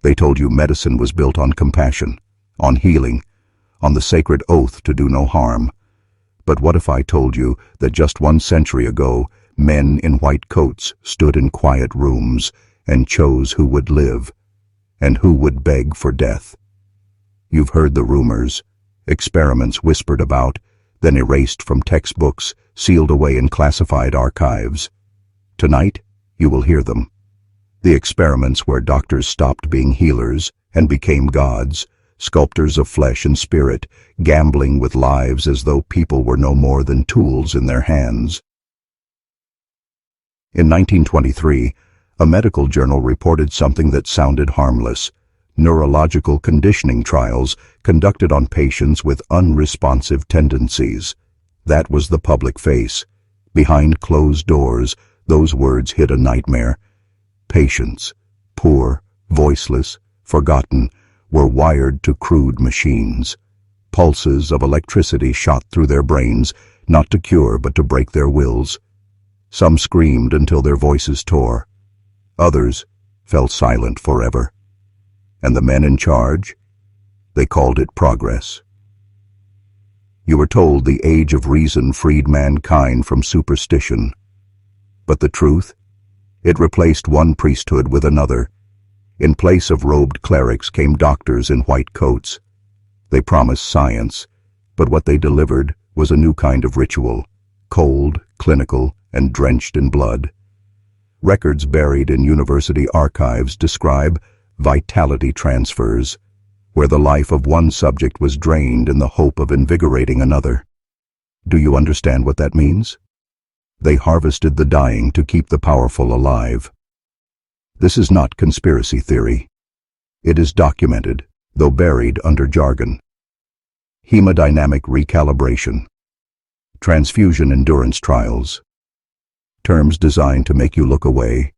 They told you medicine was built on compassion, on healing, on the sacred oath to do no harm. But what if I told you that just 1 century ago, men in white coats stood in quiet rooms and chose who would live and who would beg for death? You've heard the rumors, experiments whispered about, then erased from textbooks, sealed away in classified archives. Tonight, you will hear them. The experiments where doctors stopped being healers and became gods, sculptors of flesh and spirit, gambling with lives as though people were no more than tools in their hands. In 1923, a medical journal reported something that sounded harmless: neurological conditioning trials conducted on patients with unresponsive tendencies. That was the public face. Behind closed doors, those words hid a nightmare. Patients, poor, voiceless, forgotten, were wired to crude machines. Pulses of electricity shot through their brains, not to cure but to break their wills. Some screamed until their voices tore. Others fell silent forever. And the men in charge? They called it progress. You were told the age of reason freed mankind from superstition. But the truth? It replaced one priesthood with another. In place of robed clerics came doctors in white coats. They promised science, but what they delivered was a new kind of ritual, cold, clinical, and drenched in blood. Records buried in university archives describe vitality transfers, where the life of one subject was drained in the hope of invigorating another. Do you understand what that means? They harvested the dying to keep the powerful alive. This is not conspiracy theory. It is documented, though buried under jargon. Hemodynamic recalibration. Transfusion endurance trials. Terms designed to make you look away.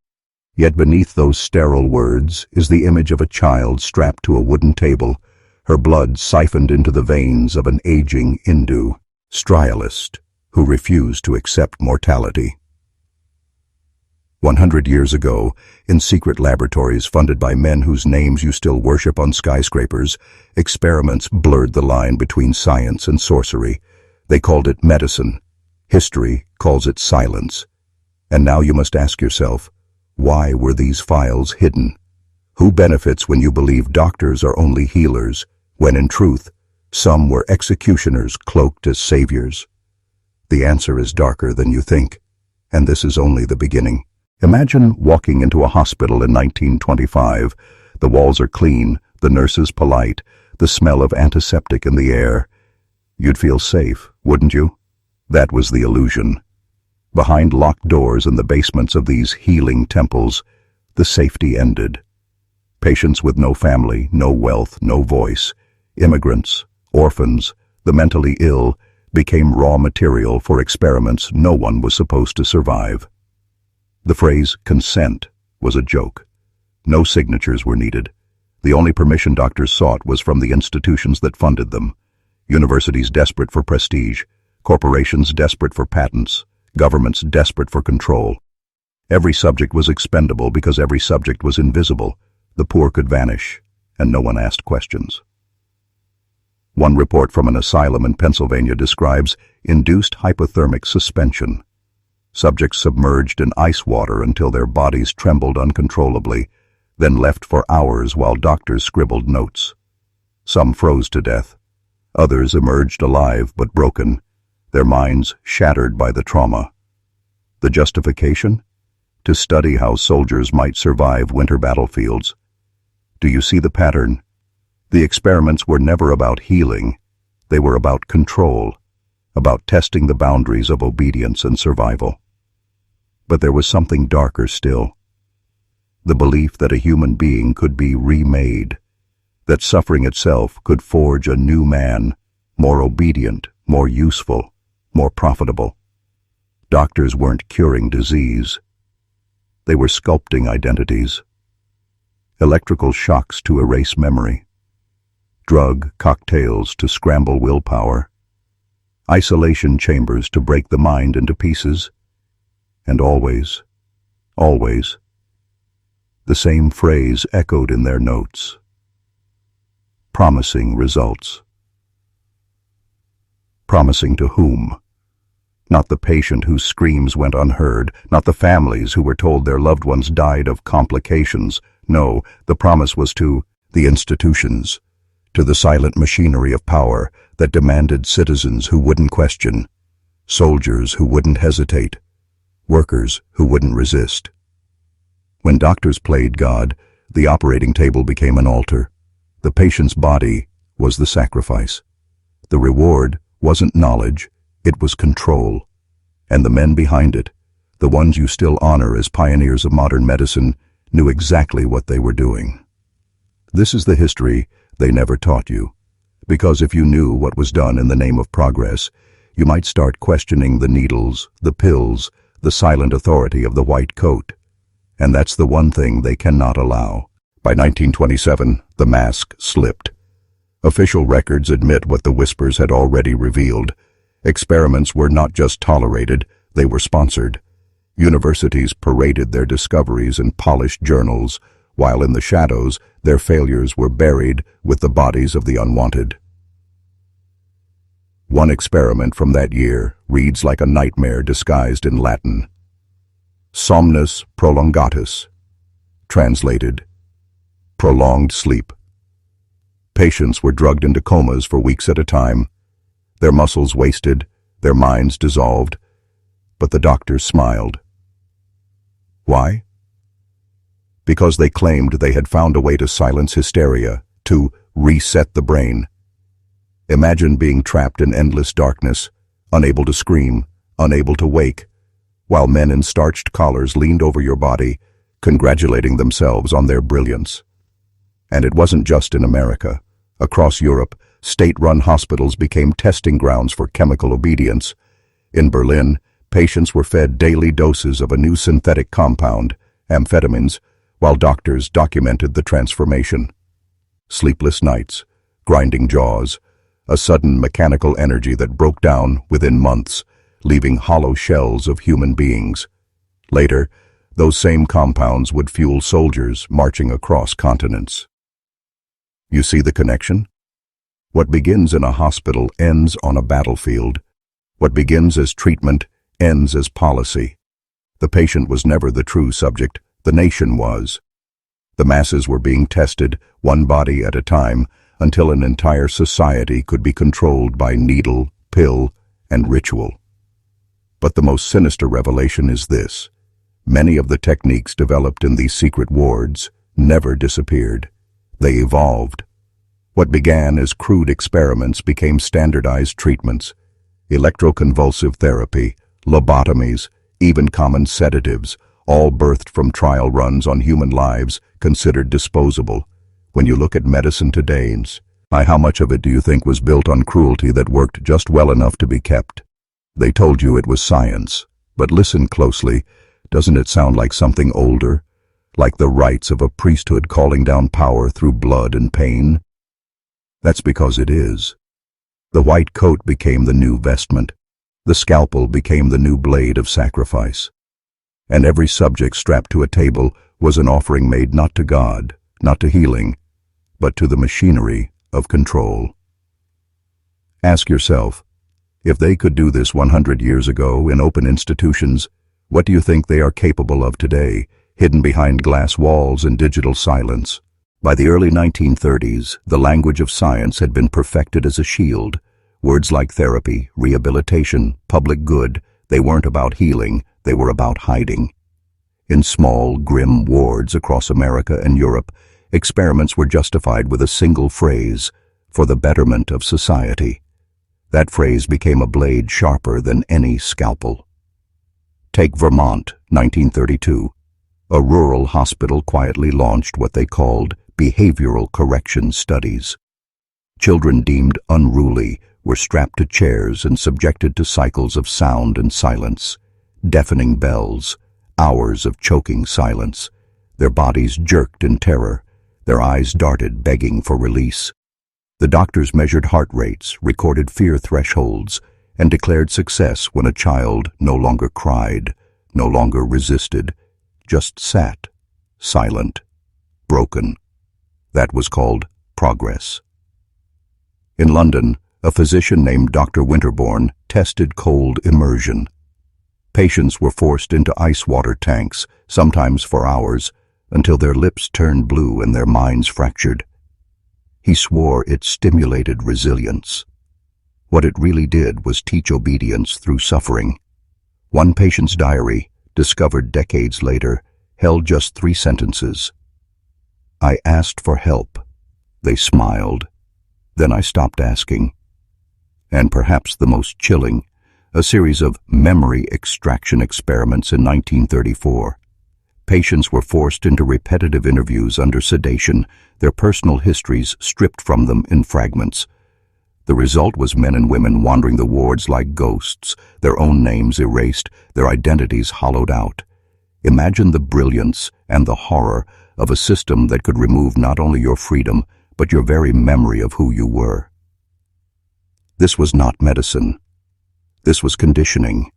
Yet beneath those sterile words is the image of a child strapped to a wooden table, her blood siphoned into the veins of an aging Hindu strialist who refused to accept mortality. 100 years ago, in secret laboratories funded by men whose names you still worship on skyscrapers, experiments blurred the line between science and sorcery. They called it medicine. History calls it silence. And now you must ask yourself, why were these files hidden? Who benefits when you believe doctors are only healers, when in truth, some were executioners cloaked as saviors? The answer is darker than you think, and this is only the beginning. Imagine walking into a hospital in 1925. The walls are clean, the nurses polite, the smell of antiseptic in the air. You'd feel safe, wouldn't you? That was the illusion. Behind locked doors in the basements of these healing temples, the safety ended. Patients with no family, no wealth, no voice, immigrants, orphans, the mentally ill, became raw material for experiments no one was supposed to survive. The phrase consent was a joke. No signatures were needed. The only permission doctors sought was from the institutions that funded them. Universities desperate for prestige, corporations desperate for patents, governments desperate for control. Every subject was expendable because every subject was invisible. The poor could vanish, and no one asked questions. One report from an asylum in Pennsylvania describes induced hypothermic suspension. Subjects submerged in ice water until their bodies trembled uncontrollably, then left for hours while doctors scribbled notes. Some froze to death. Others emerged alive but broken, their minds shattered by the trauma. The justification? To study how soldiers might survive winter battlefields. Do you see the pattern? The experiments were never about healing. They were about control, about testing the boundaries of obedience and survival. But there was something darker still. The belief that a human being could be remade, that suffering itself could forge a new man, more obedient, more useful, more profitable. Doctors weren't curing disease. They were sculpting identities. Electrical shocks to erase memory. Drug cocktails to scramble willpower. Isolation chambers to break the mind into pieces. And always, always, The same phrase echoed in their notes. Promising results. Promising to whom? Not the patient whose screams went unheard, not the families who were told their loved ones died of complications. No, the promise was to the institutions, to the silent machinery of power that demanded citizens who wouldn't question, soldiers who wouldn't hesitate, workers who wouldn't resist. When doctors played God, the operating table became an altar. The patient's body was the sacrifice. The reward wasn't knowledge, it was control. And the men behind it, the ones you still honor as pioneers of modern medicine, knew exactly what they were doing. This is the history they never taught you. Because if you knew what was done in the name of progress, you might start questioning the needles, the pills, the silent authority of the white coat. And that's the one thing they cannot allow. By 1927, the mask slipped. Official records admit what the whispers had already revealed. Experiments were not just tolerated, they were sponsored. Universities paraded their discoveries in polished journals, while in the shadows, their failures were buried with the bodies of the unwanted. One experiment from that year reads like a nightmare disguised in Latin. Somnus prolongatus, translated, prolonged sleep. Patients were drugged into comas for weeks at a time, their muscles wasted, their minds dissolved, but the doctors smiled. Why? Because they claimed they had found a way to silence hysteria, to reset the brain. Imagine being trapped in endless darkness, unable to scream, unable to wake, while men in starched collars leaned over your body, congratulating themselves on their brilliance. And it wasn't just in America. Across Europe, state-run hospitals became testing grounds for chemical obedience. In Berlin, patients were fed daily doses of a new synthetic compound, amphetamines, while doctors documented the transformation. Sleepless nights, grinding jaws, a sudden mechanical energy that broke down within months, leaving hollow shells of human beings. Later, those same compounds would fuel soldiers marching across continents. You see the connection? What begins in a hospital ends on a battlefield. What begins as treatment ends as policy. The patient was never the true subject, the nation was. The masses were being tested, one body at a time, until an entire society could be controlled by needle, pill, and ritual. But the most sinister revelation is this. Many of the techniques developed in these secret wards never disappeared. They evolved. What began as crude experiments became standardized treatments. Electroconvulsive therapy, lobotomies, even common sedatives, all birthed from trial runs on human lives considered disposable. When you look at medicine today, how much of it do you think was built on cruelty that worked just well enough to be kept? They told you it was science, but listen closely. Doesn't it sound like something older? Like the rites of a priesthood calling down power through blood and pain? That's because it is. The white coat became the new vestment. The scalpel became the new blade of sacrifice. And every subject strapped to a table was an offering made not to God, not to healing, but to the machinery of control. Ask yourself, if they could do this 100 years ago in open institutions, what do you think they are capable of today, hidden behind glass walls and digital silence? By the early 1930s, the language of science had been perfected as a shield. Words like therapy, rehabilitation, public good, they weren't about healing, they were about hiding. In small, grim wards across America and Europe, experiments were justified with a single phrase, for the betterment of society. That phrase became a blade sharper than any scalpel. Take Vermont, 1932. A rural hospital quietly launched what they called behavioral correction studies. Children deemed unruly were strapped to chairs and subjected to cycles of sound and silence, deafening bells, hours of choking silence. Their bodies jerked in terror, their eyes darted begging for release. The doctors measured heart rates, recorded fear thresholds, and declared success when a child no longer cried, no longer resisted, just sat, silent, broken. That was called progress. In London, a physician named Dr. Winterbourne tested cold immersion. Patients were forced into ice water tanks, sometimes for hours, until their lips turned blue and their minds fractured. He swore it stimulated resilience. What it really did was teach obedience through suffering. One patient's diary, discovered decades later, held just 3 sentences. "I asked for help. They smiled. Then I stopped asking." And perhaps the most chilling, a series of memory extraction experiments in 1934. Patients were forced into repetitive interviews under sedation, their personal histories stripped from them in fragments. The result was men and women wandering the wards like ghosts, their own names erased, their identities hollowed out. Imagine the brilliance and the horror of a system that could remove not only your freedom, but your very memory of who you were. This was not medicine. This was conditioning.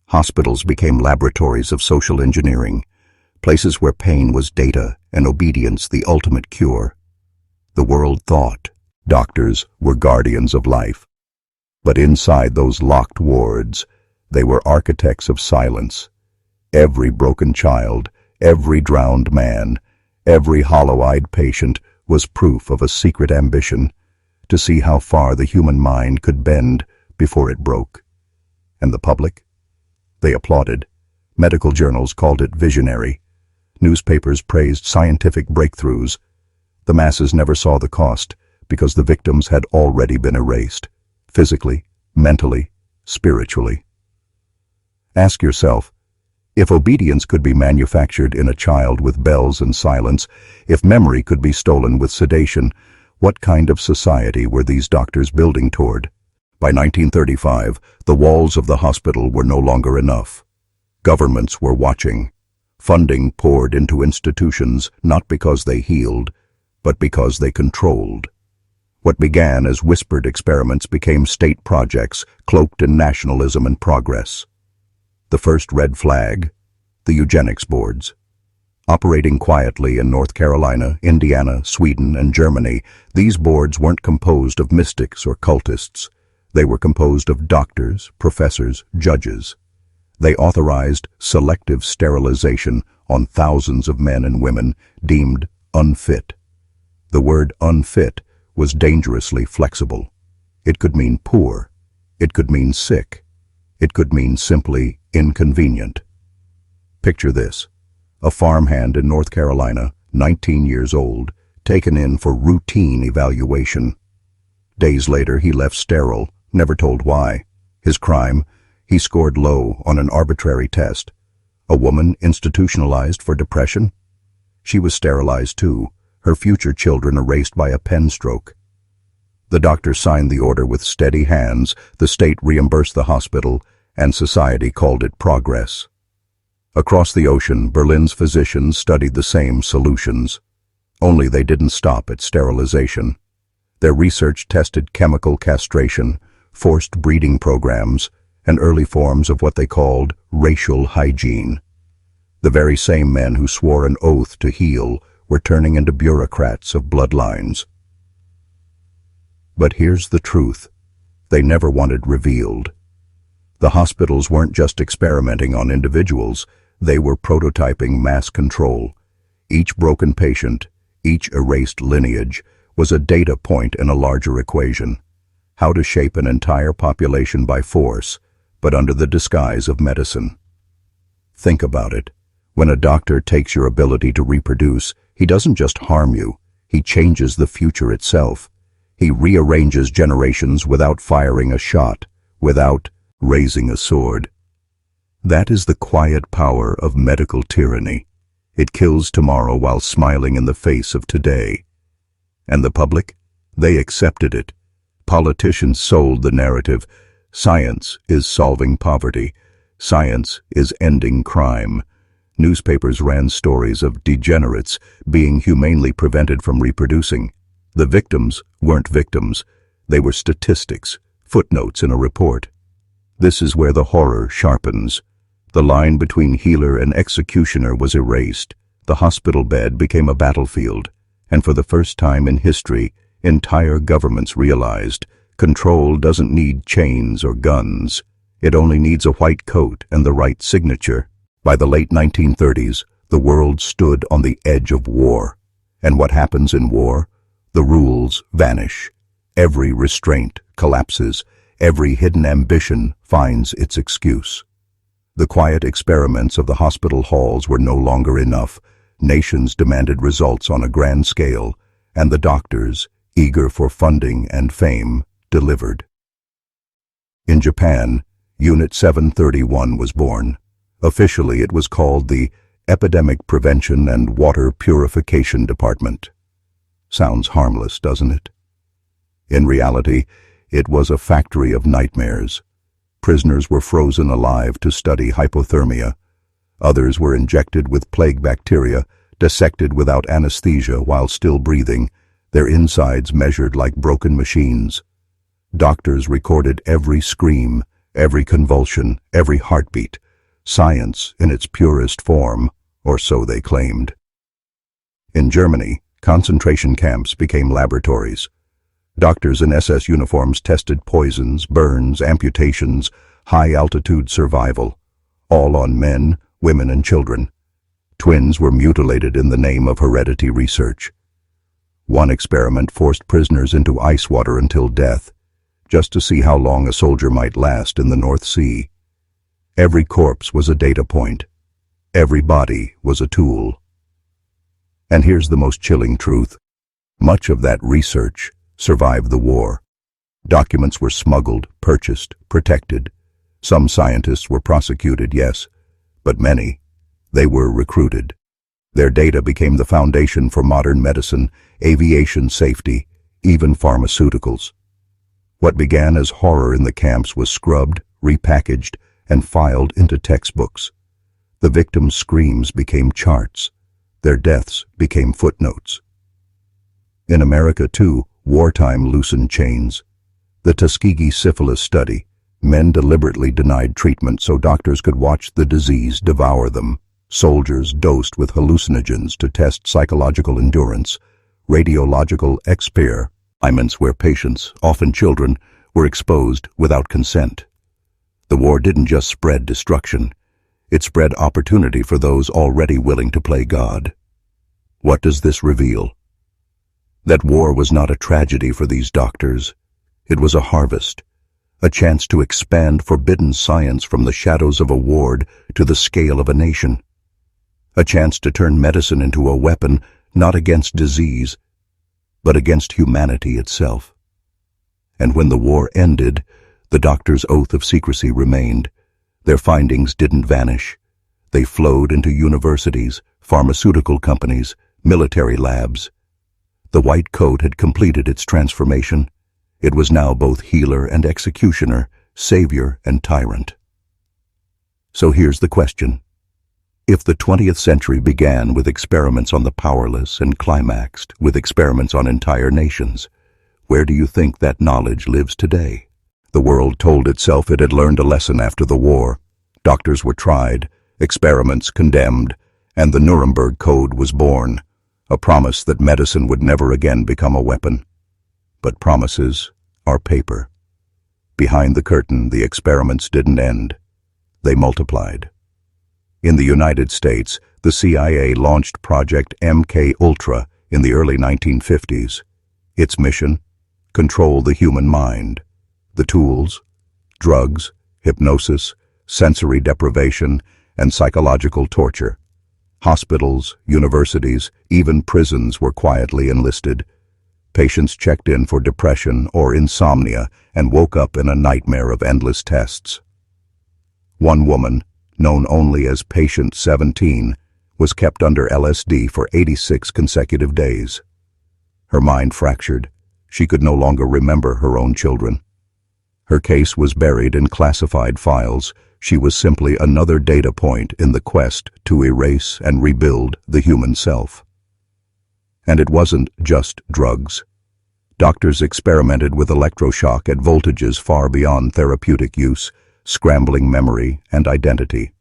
Hospitals became laboratories of social engineering, places where pain was data and obedience the ultimate cure. The world thought doctors were guardians of life. But inside those locked wards, they were architects of silence. Every broken child, every drowned man, every hollow-eyed patient was proof of a secret ambition to see how far the human mind could bend before it broke. And the public? They applauded. Medical journals called it visionary. Newspapers praised scientific breakthroughs. The masses never saw the cost because the victims had already been erased, physically, mentally, spiritually. Ask yourself, if obedience could be manufactured in a child with bells and silence, if memory could be stolen with sedation, what kind of society were these doctors building toward? By 1935, the walls of the hospital were no longer enough. Governments were watching. Funding poured into institutions not because they healed, but because they controlled. What began as whispered experiments became state projects cloaked in nationalism and progress. The first red flag, the eugenics boards. Operating quietly in North Carolina, Indiana, Sweden, and Germany, these boards weren't composed of mystics or cultists. They were composed of doctors, professors, judges. They authorized selective sterilization on thousands of men and women deemed unfit. The word unfit was dangerously flexible. It could mean poor. It could mean sick. It could mean simply inconvenient. Picture this: a farmhand in North Carolina, 19 years old, taken in for routine evaluation. Days later, he left sterile, never told why. His crime? He scored low on an arbitrary test. A woman institutionalized for depression? She was sterilized too, her future children erased by a pen stroke. The doctor signed the order with steady hands, the state reimbursed the hospital, and society called it progress. Across the ocean, Berlin's physicians studied the same solutions. Only they didn't stop at sterilization. Their research tested chemical castration, forced breeding programs, and early forms of what they called racial hygiene. The very same men who swore an oath to heal were turning into bureaucrats of bloodlines. But here's the truth: they never wanted revealed. The hospitals weren't just experimenting on individuals, they were prototyping mass control. Each broken patient, each erased lineage, was a data point in a larger equation. How to shape an entire population by force, but under the disguise of medicine. Think about it. When a doctor takes your ability to reproduce, he doesn't just harm you, he changes the future itself. He rearranges generations without firing a shot, without raising a sword. That is the quiet power of medical tyranny. It kills tomorrow while smiling in the face of today. And the public? They accepted it. Politicians sold the narrative. Science is solving poverty. Science is ending crime. Newspapers ran stories of degenerates being humanely prevented from reproducing. The victims weren't victims. They were statistics, footnotes in a report. This is where the horror sharpens. The line between healer and executioner was erased. The hospital bed became a battlefield, and for the first time in history, entire governments realized control doesn't need chains or guns. It only needs a white coat and the right signature. By the late 1930s, the world stood on the edge of war. And what happens in war? The rules vanish. Every restraint collapses. Every hidden ambition finds its excuse. The quiet experiments of the hospital halls were no longer enough. Nations demanded results on a grand scale, and the doctors, eager for funding and fame, delivered. In Japan, Unit 731 was born. Officially, it was called the Epidemic Prevention and Water Purification Department. Sounds harmless, doesn't it? In reality, it was a factory of nightmares. Prisoners were frozen alive to study hypothermia. Others were injected with plague bacteria, dissected without anesthesia while still breathing, their insides measured like broken machines. Doctors recorded every scream, every convulsion, every heartbeat. Science in its purest form, or so they claimed. In Germany, concentration camps became laboratories. Doctors in SS uniforms tested poisons, burns, amputations, high-altitude survival, all on men, women, and children. Twins were mutilated in the name of heredity research. One experiment forced prisoners into ice water until death, just to see how long a soldier might last in the North Sea. Every corpse was a data point. Every body was a tool. And here's the most chilling truth. Much of that research survived the war. Documents were smuggled, purchased, protected. Some scientists were prosecuted, yes, but many, they were recruited. Their data became the foundation for modern medicine, aviation safety, even pharmaceuticals. What began as horror in the camps was scrubbed, repackaged, and filed into textbooks. The victims' screams became charts. Their deaths became footnotes. In America, too, wartime loosened chains. The Tuskegee syphilis study. Men deliberately denied treatment so doctors could watch the disease devour them. Soldiers dosed with hallucinogens to test psychological endurance. Radiological experiments where patients, often children, were exposed without consent. The war didn't just spread destruction. It spread opportunity for those already willing to play God. What does this reveal? That war was not a tragedy for these doctors. It was a harvest, a chance to expand forbidden science from the shadows of a ward to the scale of a nation. A chance to turn medicine into a weapon not against disease, but against humanity itself. And when the war ended, the doctors' oath of secrecy remained. Their findings didn't vanish. They flowed into universities, pharmaceutical companies, military labs. The white coat had completed its transformation. It was now both healer and executioner, savior and tyrant. So here's the question. If the 20th century began with experiments on the powerless and climaxed with experiments on entire nations, where do you think that knowledge lives today? The world told itself it had learned a lesson after the war. Doctors were tried, experiments condemned, and the Nuremberg Code was born, a promise that medicine would never again become a weapon. But promises are paper. Behind the curtain, the experiments didn't end. They multiplied. In the United States, the CIA launched Project MK Ultra in the early 1950s. Its mission? Control the human mind. The tools? Drugs, hypnosis, sensory deprivation, and psychological torture. Hospitals, universities, even prisons were quietly enlisted. Patients checked in for depression or insomnia and woke up in a nightmare of endless tests. One woman, known only as Patient 17, was kept under LSD for 86 consecutive days. Her mind fractured. She could no longer remember her own children. Her case was buried in classified files. She was simply another data point in the quest to erase and rebuild the human self. And it wasn't just drugs. Doctors experimented with electroshock at voltages far beyond therapeutic use, scrambling memory and identity.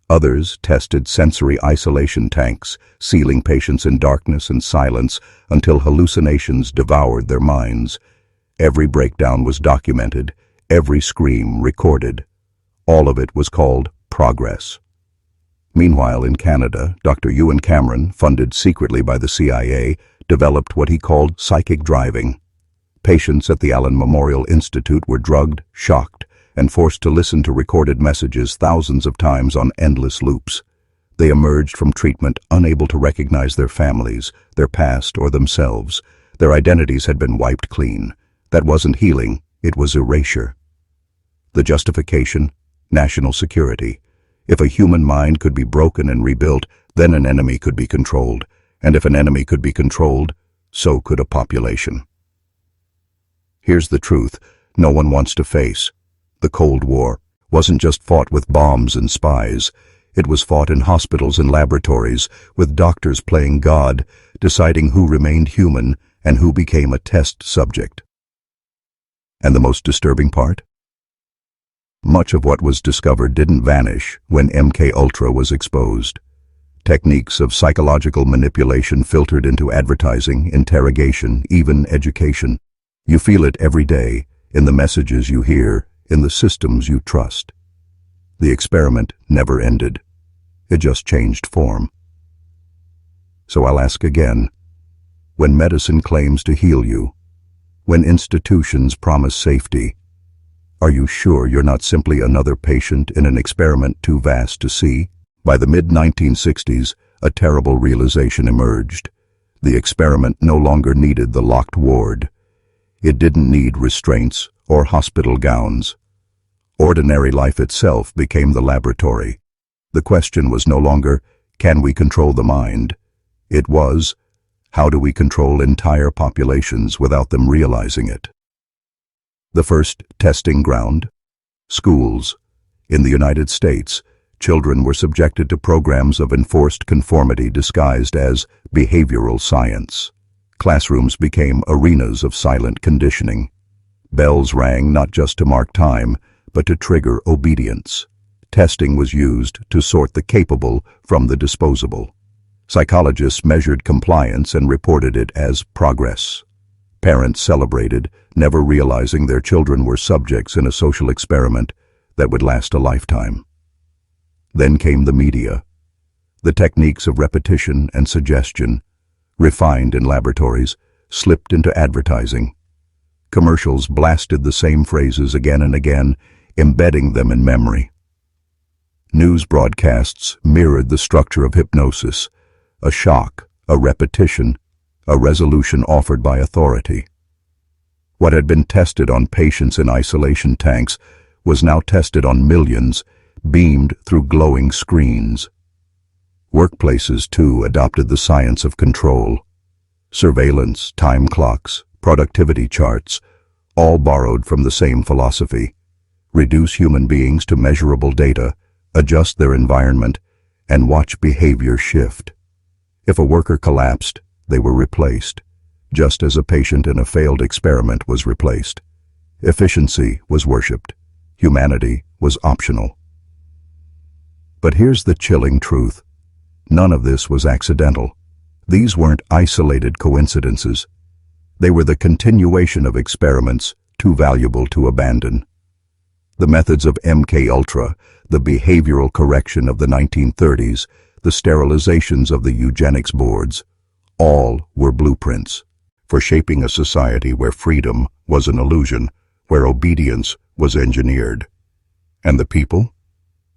Others tested sensory isolation tanks, sealing patients in darkness and silence until hallucinations devoured their minds. Every breakdown was documented, every scream recorded. All of it was called progress. Meanwhile, in Canada, Dr. Ewan Cameron, funded secretly by the CIA, developed what he called psychic driving. Patients at the Allen Memorial Institute were drugged, shocked, and forced to listen to recorded messages thousands of times on endless loops. They emerged from treatment unable to recognize their families, their past, or themselves. Their identities had been wiped clean. That wasn't healing, it was erasure. The justification? National security. If a human mind could be broken and rebuilt, then an enemy could be controlled. And if an enemy could be controlled, so could a population. Here's the truth no one wants to face. The Cold War wasn't just fought with bombs and spies. It was fought in hospitals and laboratories, with doctors playing God, deciding who remained human and who became a test subject. And the most disturbing part? Much of what was discovered didn't vanish when MK Ultra was exposed. Techniques of psychological manipulation filtered into advertising, interrogation, even education. You feel it every day, in the messages you hear, in the systems you trust. The experiment never ended. It just changed form. So I'll ask again, when medicine claims to heal you, when institutions promise safety, are you sure you're not simply another patient in an experiment too vast to see? By the mid-1960s, a terrible realization emerged. The experiment no longer needed the locked ward. It didn't need restraints or hospital gowns. Ordinary life itself became the laboratory. The question was no longer, can we control the mind? It was, how do we control entire populations without them realizing it? The first testing ground? Schools. In the United States, children were subjected to programs of enforced conformity disguised as behavioral science. Classrooms became arenas of silent conditioning. Bells rang not just to mark time, but to trigger obedience. Testing was used to sort the capable from the disposable. Psychologists measured compliance and reported it as progress. Parents celebrated, never realizing their children were subjects in a social experiment that would last a lifetime. Then came the media. The techniques of repetition and suggestion, refined in laboratories, slipped into advertising. Commercials blasted the same phrases again and again, embedding them in memory. News broadcasts mirrored the structure of hypnosis, a shock, a repetition, a resolution offered by authority. What had been tested on patients in isolation tanks was now tested on millions, beamed through glowing screens. Workplaces, too, adopted the science of control. Surveillance, time clocks, productivity charts, all borrowed from the same philosophy. Reduce human beings to measurable data, adjust their environment, and watch behavior shift. If a worker collapsed, they were replaced, just as a patient in a failed experiment was replaced. Efficiency was worshipped. Humanity was optional. But here's the chilling truth. None of this was accidental. These weren't isolated coincidences. They were the continuation of experiments too valuable to abandon. The methods of MK Ultra, the behavioral correction of the 1930s, the sterilizations of the eugenics boards, all were blueprints for shaping a society where freedom was an illusion, where obedience was engineered. And the people?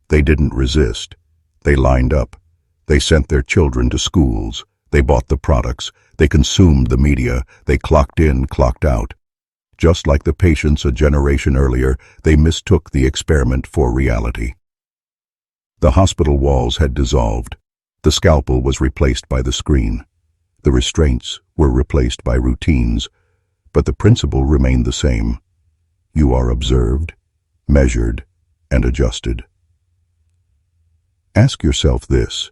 They didn't resist. They lined up. They sent their children to schools. They bought the products. They consumed the media. They clocked in, clocked out. Just like the patients a generation earlier, they mistook the experiment for reality. The hospital walls had dissolved. The scalpel was replaced by the screen. The restraints were replaced by routines, but the principle remained the same. You are observed, measured, and adjusted. Ask yourself this.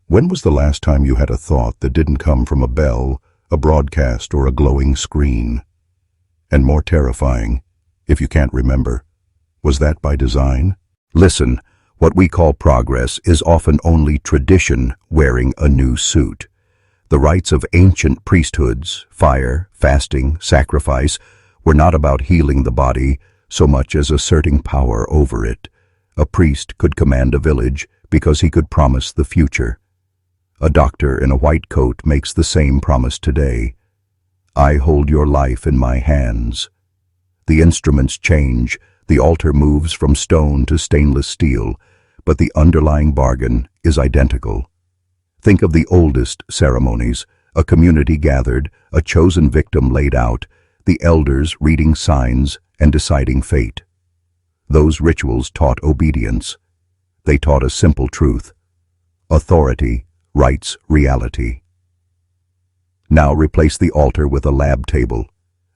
When was the last time you had a thought that didn't come from a bell, a broadcast, or a glowing screen? And more terrifying, if you can't remember, was that by design? Listen, What we call progress is often only tradition wearing a new suit. The rites of ancient priesthoods, fire, fasting, sacrifice, were not about healing the body so much as asserting power over it. A priest could command a village because he could promise the future. A doctor in a white coat makes the same promise today. I hold your life in my hands. The instruments change, the altar moves from stone to stainless steel, but the underlying bargain is identical. Think of the oldest ceremonies, a community gathered, a chosen victim laid out, the elders reading signs and deciding fate. Those rituals taught obedience. They taught a simple truth. Authority writes reality. Now replace the altar with a lab table,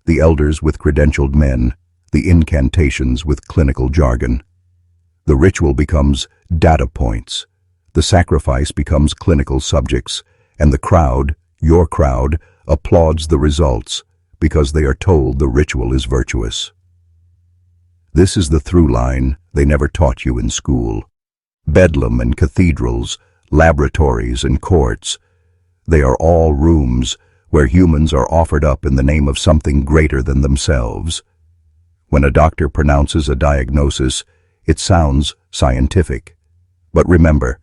the elders with credentialed men, the incantations with clinical jargon. The ritual becomes data points. The sacrifice becomes clinical subjects, and the crowd, your crowd, applauds the results because they are told the ritual is virtuous. This is the through line they never taught you in school. Bedlam and cathedrals, laboratories and courts, they are all rooms where humans are offered up in the name of something greater than themselves. When a doctor pronounces a diagnosis, it sounds scientific. But remember,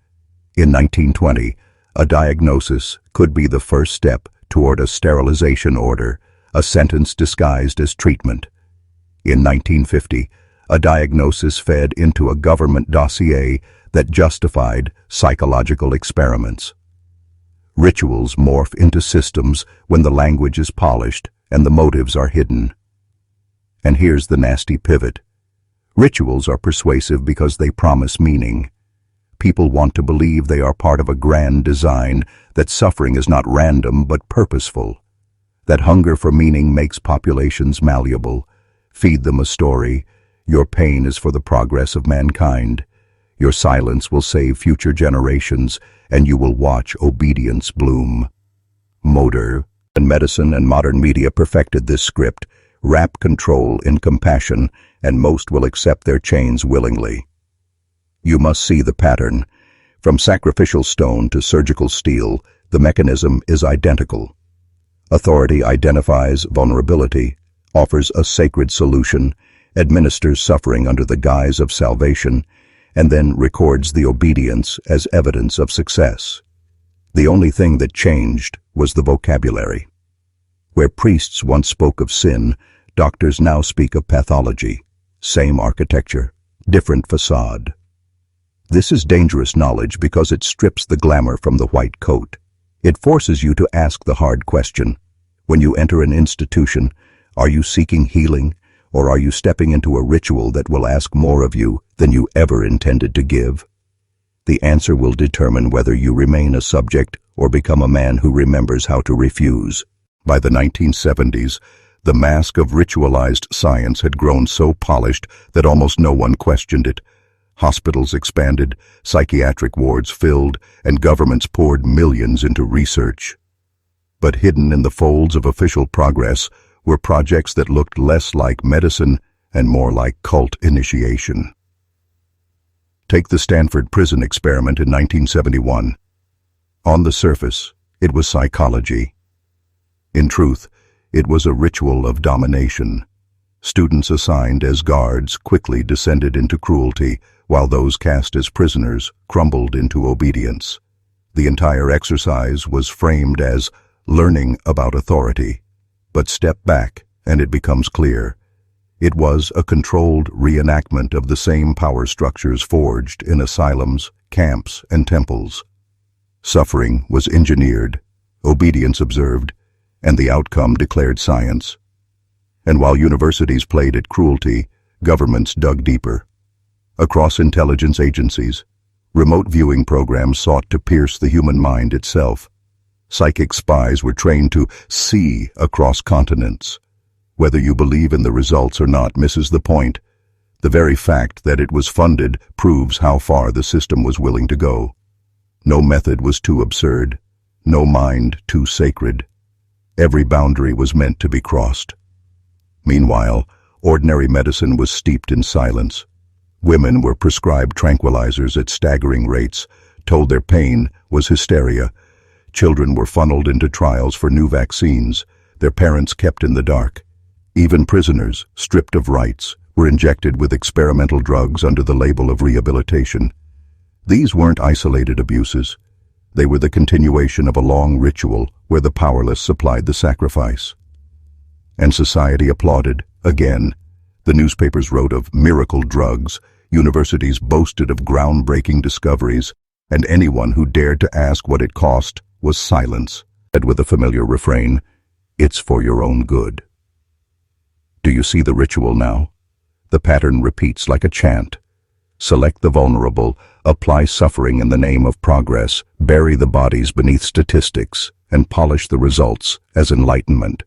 in 1920, a diagnosis could be the first step toward a sterilization order, a sentence disguised as treatment. In 1950, a diagnosis fed into a government dossier that justified psychological experiments. Rituals morph into systems when the language is polished and the motives are hidden. And here's the nasty pivot. Rituals are persuasive because they promise meaning. People want to believe they are part of a grand design, that suffering is not random but purposeful. That hunger for meaning makes populations malleable. Feed them a story. Your pain is for the progress of mankind. Your silence will save future generations, and you will watch obedience bloom. Motor and medicine and modern media perfected this script. Wrap control in compassion, and most will accept their chains willingly. You must see the pattern. From sacrificial stone to surgical steel, the mechanism is identical. Authority identifies vulnerability, offers a sacred solution, administers suffering under the guise of salvation, and then records the obedience as evidence of success. The only thing that changed was the vocabulary. Where priests once spoke of sin, doctors now speak of pathology. Same architecture, different facade. This is dangerous knowledge because it strips the glamour from the white coat. It forces you to ask the hard question. When you enter an institution, are you seeking healing, or are you stepping into a ritual that will ask more of you than you ever intended to give? The answer will determine whether you remain a subject or become a man who remembers how to refuse. By the 1970s, the mask of ritualized science had grown so polished that almost no one questioned it. Hospitals expanded, psychiatric wards filled, and governments poured millions into research. But hidden in the folds of official progress were projects that looked less like medicine and more like cult initiation. Take the Stanford prison experiment in 1971. On the surface, it was psychology. In truth, it was a ritual of domination. Students assigned as guards quickly descended into cruelty, while those cast as prisoners crumbled into obedience. The entire exercise was framed as learning about authority. But step back, and it becomes clear. It was a controlled reenactment of the same power structures forged in asylums, camps, and temples. Suffering was engineered, obedience observed, and the outcome declared science. And while universities played at cruelty, governments dug deeper. Across intelligence agencies, remote viewing programs sought to pierce the human mind itself. Psychic spies were trained to see across continents. Whether you believe in the results or not misses the point. The very fact that it was funded proves how far the system was willing to go. No method was too absurd, no mind too sacred. Every boundary was meant to be crossed. Meanwhile, ordinary medicine was steeped in silence. Women were prescribed tranquilizers at staggering rates, told their pain was hysteria. Children were funneled into trials for new vaccines, their parents kept in the dark. Even prisoners, stripped of rights, were injected with experimental drugs under the label of rehabilitation. These weren't isolated abuses. They were the continuation of a long ritual where the powerless supplied the sacrifice. And society applauded, again. The newspapers wrote of miracle drugs, universities boasted of groundbreaking discoveries, and anyone who dared to ask what it cost was silenced, said with a familiar refrain, "It's for your own good." Do you see the ritual now? The pattern repeats like a chant. Select the vulnerable, apply suffering in the name of progress, bury the bodies beneath statistics, and polish the results as enlightenment.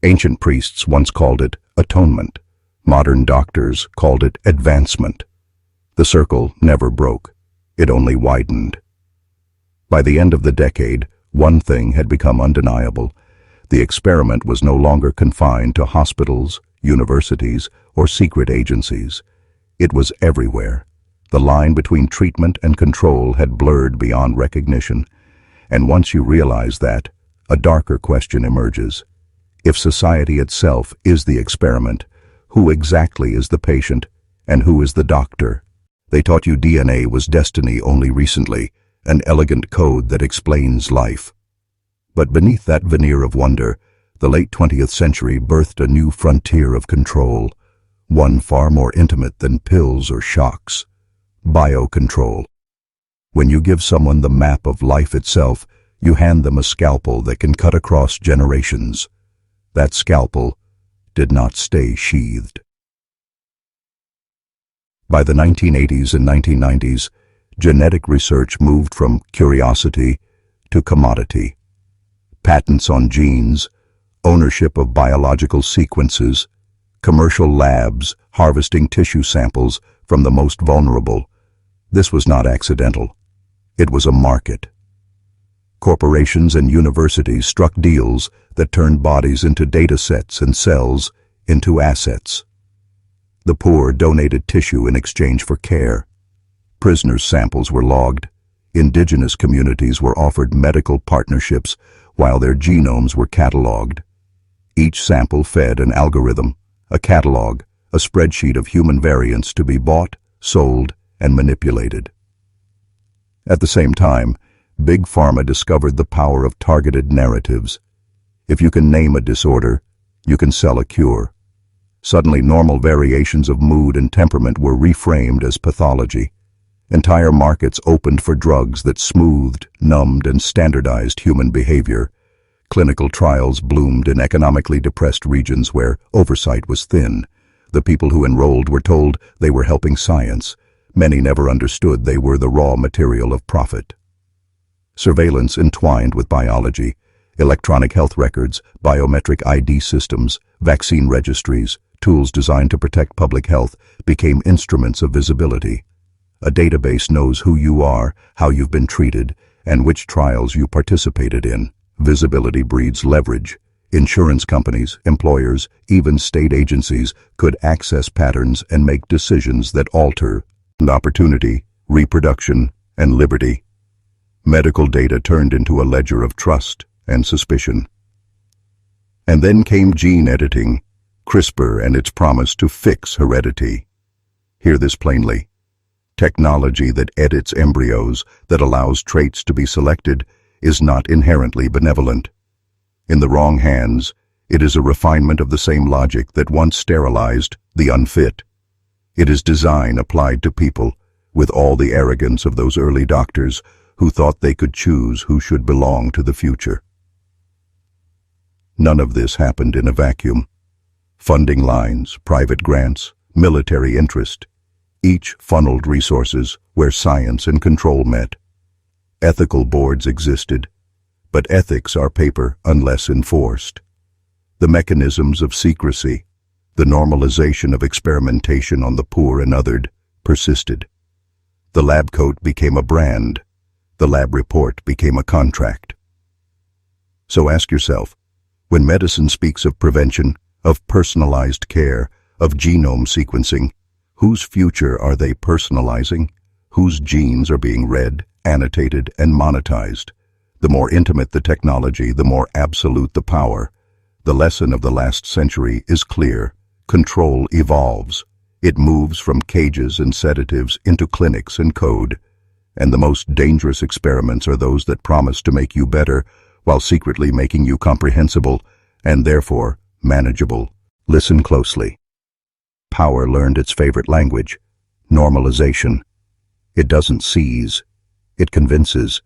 Ancient priests once called it atonement. Modern doctors called it advancement. The circle never broke. It only widened. By the end of the decade, one thing had become undeniable. The experiment was no longer confined to hospitals, universities, or secret agencies. It was everywhere. The line between treatment and control had blurred beyond recognition. And once you realize that, a darker question emerges. If society itself is the experiment, who exactly is the patient, and who is the doctor? They taught you DNA was destiny only recently, an elegant code that explains life. But beneath that veneer of wonder, the late 20th century birthed a new frontier of control, one far more intimate than pills or shocks: biocontrol. When you give someone the map of life itself, you hand them a scalpel that can cut across generations. That scalpel did not stay sheathed. By the 1980s and 1990s, genetic research moved from curiosity to commodity. Patents on genes, ownership of biological sequences, commercial labs harvesting tissue samples from the most vulnerable. This was not accidental. It was a market. Corporations and universities struck deals that turned bodies into data sets and cells into assets. The poor donated tissue in exchange for care. Prisoners' samples were logged. Indigenous communities were offered medical partnerships while their genomes were cataloged. Each sample fed an algorithm, a catalog, a spreadsheet of human variants to be bought, sold, and manipulated. At the same time, Big Pharma discovered the power of targeted narratives. If you can name a disorder, you can sell a cure. Suddenly, normal variations of mood and temperament were reframed as pathology. Entire markets opened for drugs that smoothed, numbed, and standardized human behavior. Clinical trials bloomed in economically depressed regions where oversight was thin. The people who enrolled were told they were helping science. Many never understood they were the raw material of profit. Surveillance entwined with biology. Electronic health records, biometric ID systems, vaccine registries, tools designed to protect public health became instruments of visibility. A database knows who you are, how you've been treated, and which trials you participated in. Visibility breeds leverage. Insurance companies, employers, even state agencies could access patterns and make decisions that alter opportunity, reproduction, and liberty. Medical data turned into a ledger of trust and suspicion. And then came gene editing, CRISPR and its promise to fix heredity. Hear this plainly. Technology that edits embryos, that allows traits to be selected, is not inherently benevolent. In the wrong hands, it is a refinement of the same logic that once sterilized the unfit. It is design applied to people, with all the arrogance of those early doctors who thought they could choose who should belong to the future. None of this happened in a vacuum. Funding lines, private grants, military interest, each funneled resources where science and control met. Ethical boards existed, but ethics are paper unless enforced. The mechanisms of secrecy, the normalization of experimentation on the poor and othered, persisted. The lab coat became a brand. The lab report became a contract. So ask yourself, when medicine speaks of prevention, of personalized care, of genome sequencing, Whose future are they personalizing? Whose genes are being read, annotated, and monetized? The more intimate the technology, the more absolute the power. The lesson of the last century is clear. Control evolves. It moves from cages and sedatives into clinics and code. And the most dangerous experiments are those that promise to make you better while secretly making you comprehensible and therefore manageable. Listen closely. Power learned its favorite language, normalization. It doesn't seize, it convinces.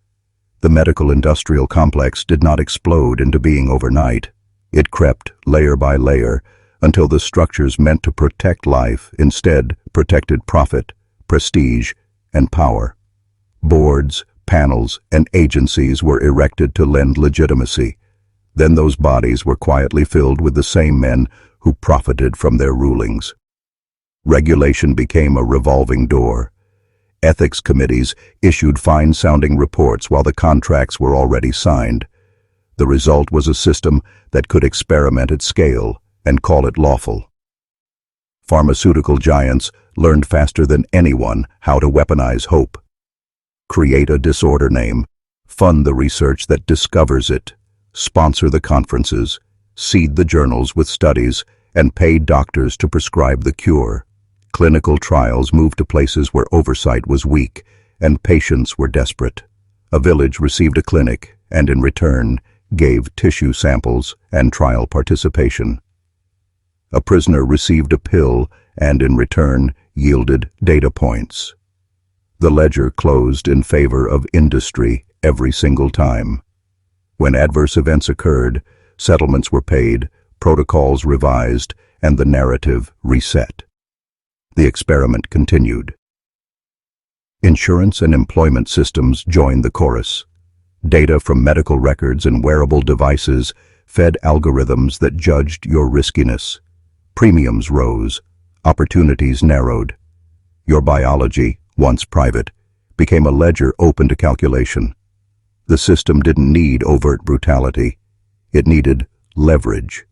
The medical-industrial complex did not explode into being overnight. It crept layer by layer until the structures meant to protect life instead protected profit, prestige, and power. Boards, panels, and agencies were erected to lend legitimacy. Then those bodies were quietly filled with the same men who profited from their rulings. Regulation became a revolving door. Ethics committees issued fine-sounding reports while the contracts were already signed. The result was a system that could experiment at scale and call it lawful. Pharmaceutical giants learned faster than anyone how to weaponize hope. Create a disorder name, fund the research that discovers it, sponsor the conferences, seed the journals with studies, and pay doctors to prescribe the cure. Clinical trials moved to places where oversight was weak and patients were desperate. A village received a clinic and in return gave tissue samples and trial participation. A prisoner received a pill and in return yielded data points. The ledger closed in favor of industry every single time. When adverse events occurred, settlements were paid, protocols revised, and the narrative reset. The experiment continued. Insurance and employment systems joined the chorus. Data from medical records and wearable devices fed algorithms that judged your riskiness. Premiums rose, opportunities narrowed. Your biology, once private, became a ledger open to calculation. The system didn't need overt brutality. It needed leverage.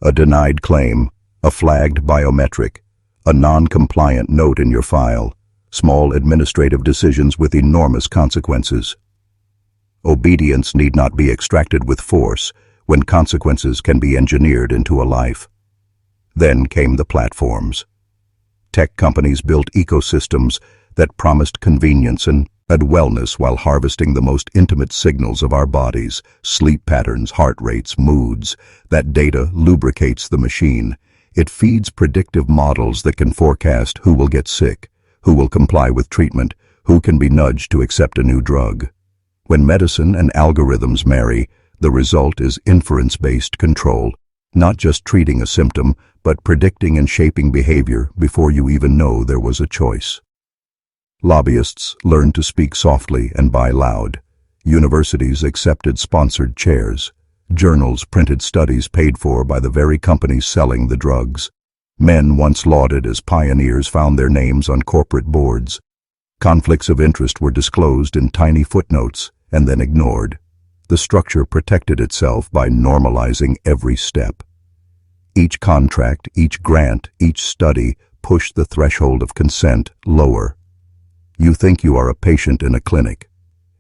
A denied claim, a flagged biometric, a non-compliant note in your file, small administrative decisions with enormous consequences. Obedience need not be extracted with force when consequences can be engineered into a life. Then came the platforms. Tech companies built ecosystems that promised convenience and wellness while harvesting the most intimate signals of our bodies, sleep patterns, heart rates, moods. That data lubricates the machine. It feeds predictive models that can forecast who will get sick, who will comply with treatment, who can be nudged to accept a new drug. When medicine and algorithms marry, the result is inference-based control, not just treating a symptom, but predicting and shaping behavior before you even know there was a choice. Lobbyists learned to speak softly and buy loud. Universities accepted sponsored chairs. Journals printed studies paid for by the very companies selling the drugs. Men once lauded as pioneers found their names on corporate boards. Conflicts of interest were disclosed in tiny footnotes and then ignored. The structure protected itself by normalizing every step. Each contract, each grant, each study pushed the threshold of consent lower. You think you are a patient in a clinic.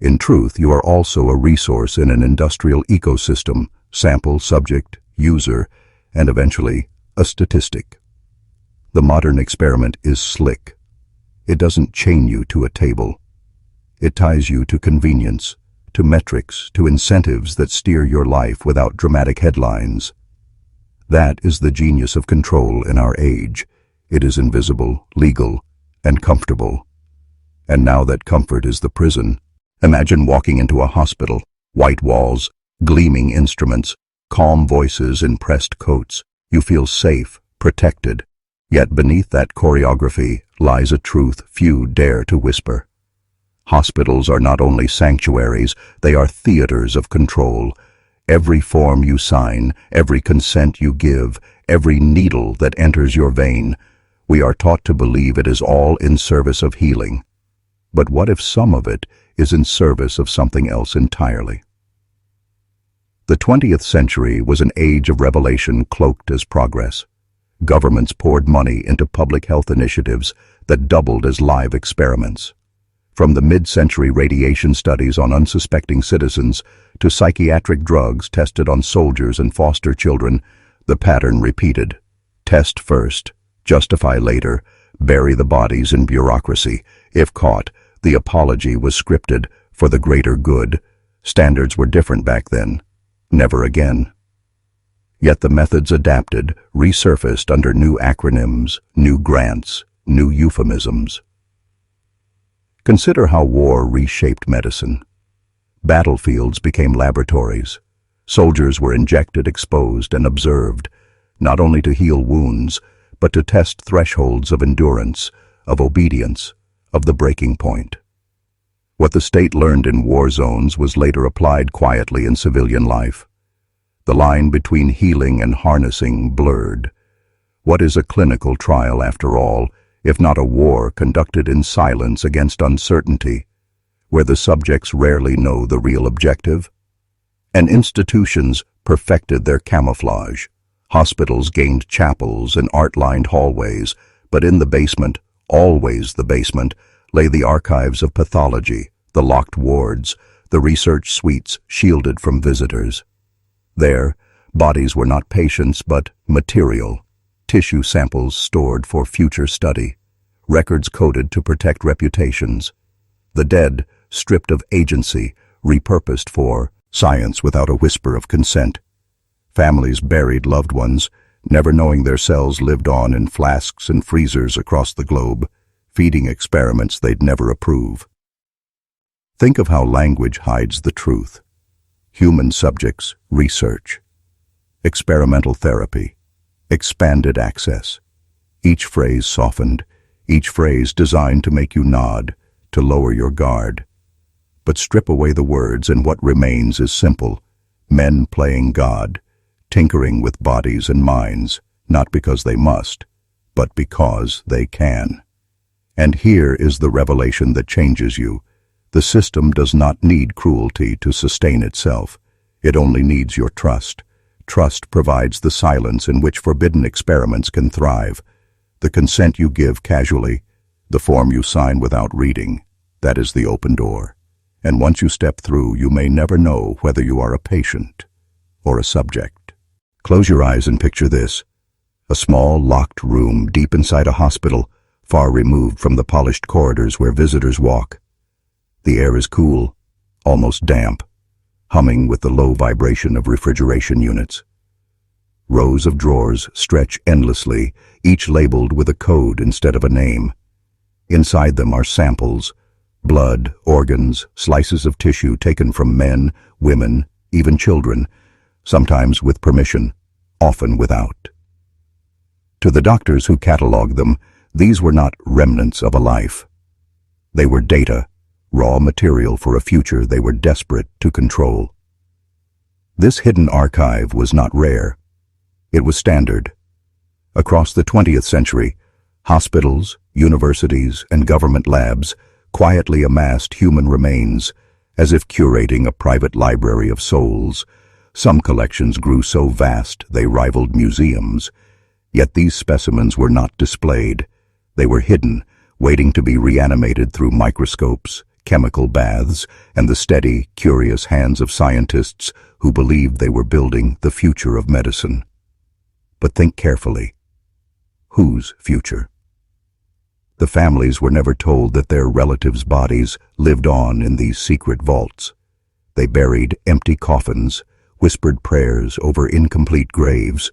In truth, you are also a resource in an industrial ecosystem, sample, subject, user, and eventually a statistic. The modern experiment is slick. It doesn't chain you to a table. It ties you to convenience, to metrics, to incentives that steer your life without dramatic headlines. That is the genius of control in our age. It is invisible, legal, and comfortable. And now that comfort is the prison. Imagine walking into a hospital, white walls, gleaming instruments, calm voices in pressed coats. You feel safe, protected. Yet beneath that choreography lies a truth few dare to whisper. Hospitals are not only sanctuaries, they are theaters of control. Every form you sign, every consent you give, every needle that enters your vein, we are taught to believe it is all in service of healing. But what if some of it is in service of something else entirely? The 20th century was an age of revelation cloaked as progress. governments poured money into public health initiatives that doubled as live experiments. From the mid-century radiation studies on unsuspecting citizens to psychiatric drugs tested on soldiers and foster children, the pattern repeated. Test first, justify later, bury the bodies in bureaucracy. If caught, the apology was scripted for the greater good. Standards were different back then. Never again. Yet the methods adapted, resurfaced under new acronyms, new grants, new euphemisms. Consider how war reshaped medicine. Battlefields became laboratories. Soldiers were injected, exposed, and observed, not only to heal wounds, but to test thresholds of endurance, of obedience, of the breaking point. What the state learned in war zones was later applied quietly in civilian life. The line between healing and harnessing blurred. What is a clinical trial, after all, if not a war conducted in silence against uncertainty, where the subjects rarely know the real objective? And institutions perfected their camouflage. Hospitals gained chapels and art-lined hallways, but in the basement, always the basement, lay the archives of pathology, the locked wards, the research suites shielded from visitors. There, bodies were not patients but material, tissue samples stored for future study, records coded to protect reputations. The dead, stripped of agency, repurposed for science without a whisper of consent. Families buried loved ones, never knowing their cells lived on in flasks and freezers across the globe, feeding experiments they'd never approve. Think of how language hides the truth. Human subjects, research. Experimental therapy. Expanded access. Each phrase softened, each phrase designed to make you nod, to lower your guard. But strip away the words and what remains is simple. Men playing God, tinkering with bodies and minds, not because they must, but because they can. And here is the revelation that changes you. The system does not need cruelty to sustain itself. It only needs your trust. Trust provides the silence in which forbidden experiments can thrive. The consent you give casually, the form you sign without reading, that is the open door. And once you step through, you may never know whether you are a patient or a subject. Close your eyes and picture this. A small, locked room deep inside a hospital, far removed from the polished corridors where visitors walk. The air is cool, almost damp, humming with the low vibration of refrigeration units. Rows of drawers stretch endlessly, each labeled with a code instead of a name. Inside them are samples, blood, organs, slices of tissue taken from men, women, even children, sometimes with permission, often without. To the doctors who cataloged them, these were not remnants of a life. They were data, raw material for a future they were desperate to control. This hidden archive was not rare. It was standard. Across the 20th century, hospitals, universities, and government labs quietly amassed human remains, as if curating a private library of souls. Some collections grew so vast they rivaled museums. Yet these specimens were not displayed. They were hidden, waiting to be reanimated through microscopes, chemical baths, and the steady, curious hands of scientists who believed they were building the future of medicine. But think carefully. Whose future? The families were never told that their relatives' bodies lived on in these secret vaults. They buried empty coffins, whispered prayers over incomplete graves,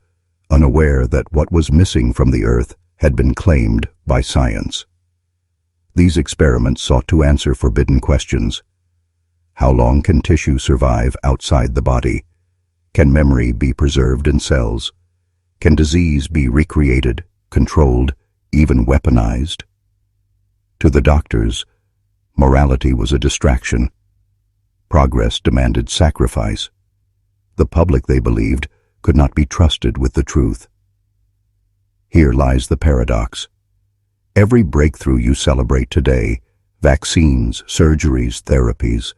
unaware that what was missing from the earth had been claimed by science. These experiments sought to answer forbidden questions. How long can tissue survive outside the body? Can memory be preserved in cells? Can disease be recreated, controlled, even weaponized? To the doctors, morality was a distraction. Progress demanded sacrifice. The public, they believed, could not be trusted with the truth. Here lies the paradox. Every breakthrough you celebrate today, vaccines, surgeries, therapies,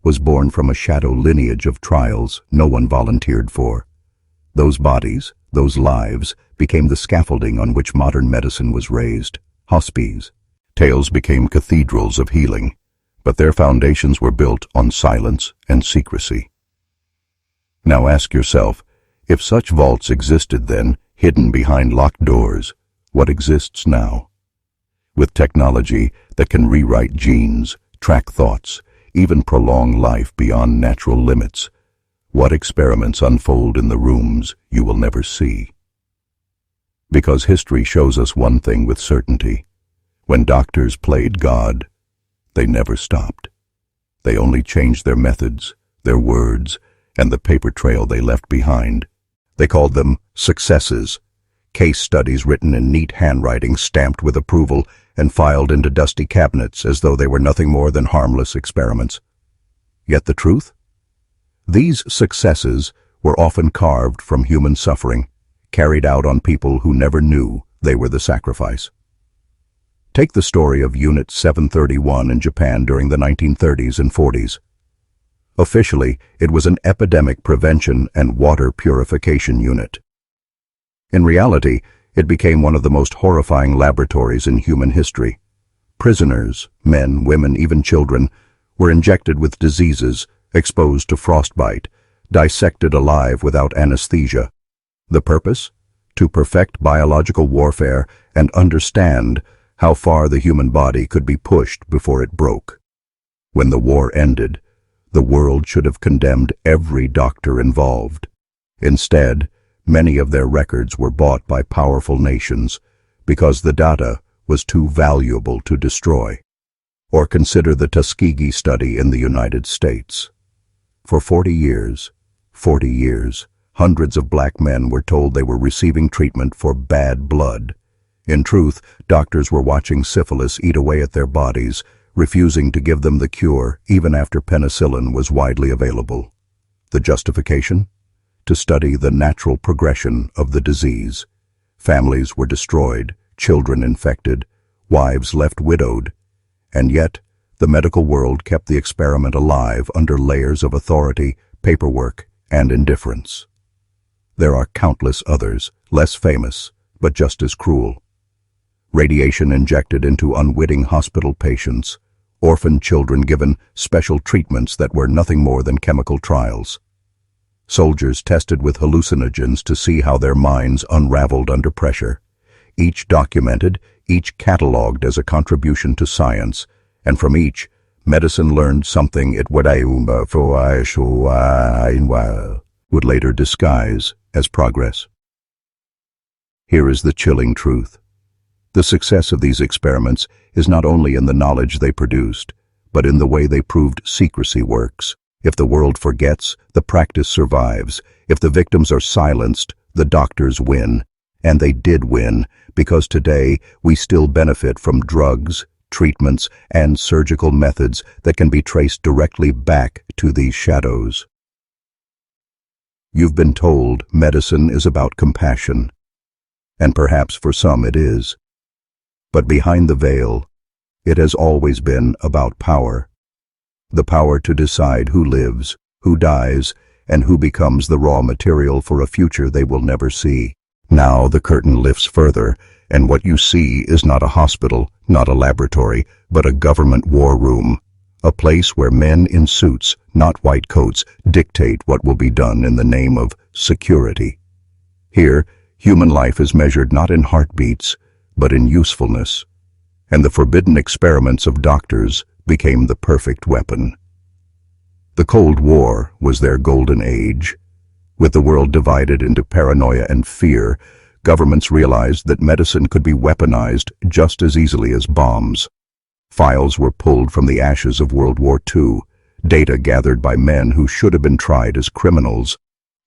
was born from a shadow lineage of trials no one volunteered for. Those bodies, Those lives became the scaffolding on which modern medicine was raised. Hospices. Tales became cathedrals of healing, but their foundations were built on silence and secrecy. Now ask yourself, if such vaults existed then, hidden behind locked doors, what exists now? With technology that can rewrite genes, track thoughts, even prolong life beyond natural limits, what experiments unfold in the rooms you will never see? Because history shows us one thing with certainty. When doctors played God, they never stopped. They only changed their methods, their words, and the paper trail they left behind. They called them successes, case studies written in neat handwriting, stamped with approval, and filed into dusty cabinets as though they were nothing more than harmless experiments. Yet the truth? These successes were often carved from human suffering, carried out on people who never knew they were the sacrifice. Take the story of Unit 731 in Japan during the 1930s and 40s. Officially, it was an epidemic prevention and water purification unit. In reality, it became one of the most horrifying laboratories in human history. Prisoners, men, women, even children, were injected with diseases, exposed to frostbite, dissected alive without anesthesia. The purpose? To perfect biological warfare and understand how far the human body could be pushed before it broke. When the war ended, the world should have condemned every doctor involved. Instead, many of their records were bought by powerful nations because the data was too valuable to destroy. Or consider the Tuskegee study in the United States. For 40 years, hundreds of black men were told they were receiving treatment for bad blood. In truth, doctors were watching syphilis eat away at their bodies, refusing to give them the cure even after penicillin was widely available. The justification? To study the natural progression of the disease. Families were destroyed, children infected, wives left widowed, and yet the medical world kept the experiment alive under layers of authority, paperwork, and indifference. There are countless others, less famous, but just as cruel. Radiation injected into unwitting hospital patients, orphan children given special treatments that were nothing more than chemical trials. Soldiers tested with hallucinogens to see how their minds unraveled under pressure. Each documented, each catalogued as a contribution to science, and from each, medicine learned something it would later disguise as progress. Here is the chilling truth. The success of these experiments is not only in the knowledge they produced, but in the way they proved secrecy works. If the world forgets, the practice survives. If the victims are silenced, the doctors win. And they did win, because today we still benefit from drugs, treatments, and surgical methods that can be traced directly back to these shadows. You've been told medicine is about compassion, and perhaps for some it is. But behind the veil, it has always been about power. The power to decide who lives, who dies, and who becomes the raw material for a future they will never see. Now the curtain lifts further, and what you see is not a hospital, not a laboratory, but a government war room. A place where men in suits, not white coats, dictate what will be done in the name of security. Here, human life is measured not in heartbeats, but in usefulness. And the forbidden experiments of doctors became the perfect weapon. The Cold War was their golden age. With the world divided into paranoia and fear, governments realized that medicine could be weaponized just as easily as bombs. Files were pulled from the ashes of World War II, data gathered by men who should have been tried as criminals.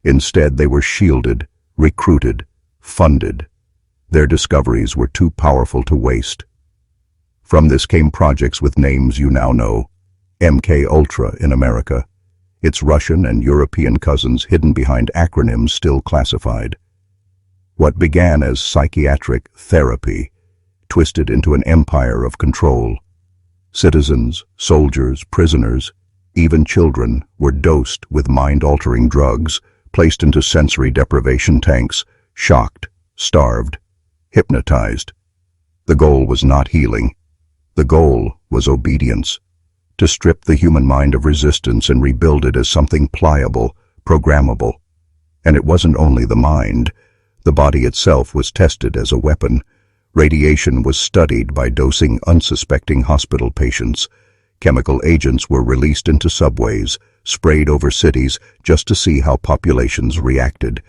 Instead, they were shielded, recruited, funded. Their discoveries were too powerful to waste. From this came projects with names you now know. MK Ultra in America, its Russian and European cousins hidden behind acronyms still classified. What began as psychiatric therapy twisted into an empire of control. Citizens, soldiers, prisoners, even children were dosed with mind-altering drugs, placed into sensory deprivation tanks, shocked, starved, hypnotized. The goal was not healing. The goal was obedience, to strip the human mind of resistance and rebuild it as something pliable, programmable. And it wasn't only the mind. The body itself was tested as a weapon. Radiation was studied by dosing unsuspecting hospital patients. Chemical agents were released into subways, sprayed over cities just to see how populations reacted.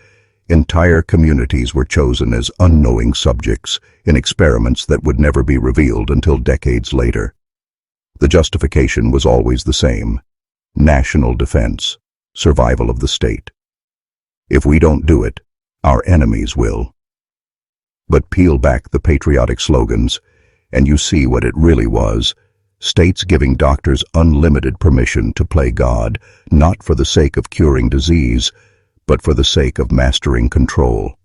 Entire communities were chosen as unknowing subjects in experiments that would never be revealed until decades later. The justification was always the same: national defense, survival of the state. If we don't do it, our enemies will. But peel back the patriotic slogans, and you see what it really was: states giving doctors unlimited permission to play God, not for the sake of curing disease, but for the sake of mastering control.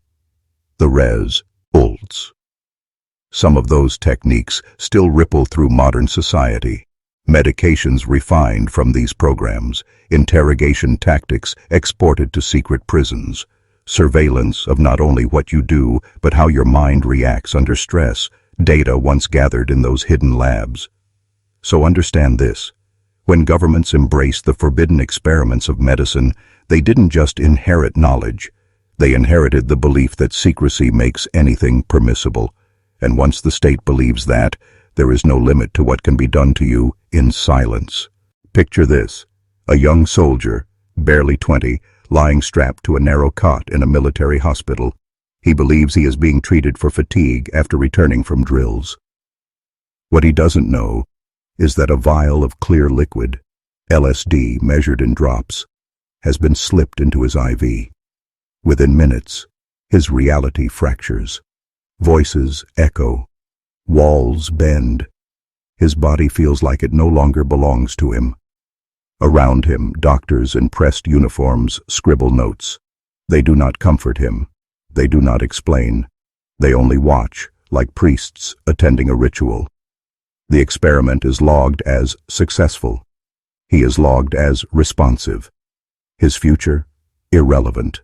The res ults. Some of those techniques still ripple through modern society. Medications refined from these programs, interrogation tactics exported to secret prisons, surveillance of not only what you do, but how your mind reacts under stress, data once gathered in those hidden labs. So understand this: when governments embraced the forbidden experiments of medicine, they didn't just inherit knowledge. They inherited the belief that secrecy makes anything permissible. And once the state believes that, there is no limit to what can be done to you in silence. Picture this: a young soldier, barely 20, lying strapped to a narrow cot in a military hospital. He believes he is being treated for fatigue after returning from drills. What he doesn't know is that a vial of clear liquid, LSD measured in drops, has been slipped into his IV. Within minutes, his reality fractures. Voices echo. Walls bend. His body feels like it no longer belongs to him. Around him, doctors in pressed uniforms scribble notes. They do not comfort him. They do not explain. They only watch, like priests attending a ritual. The experiment is logged as successful. He is logged as responsive. His future, irrelevant.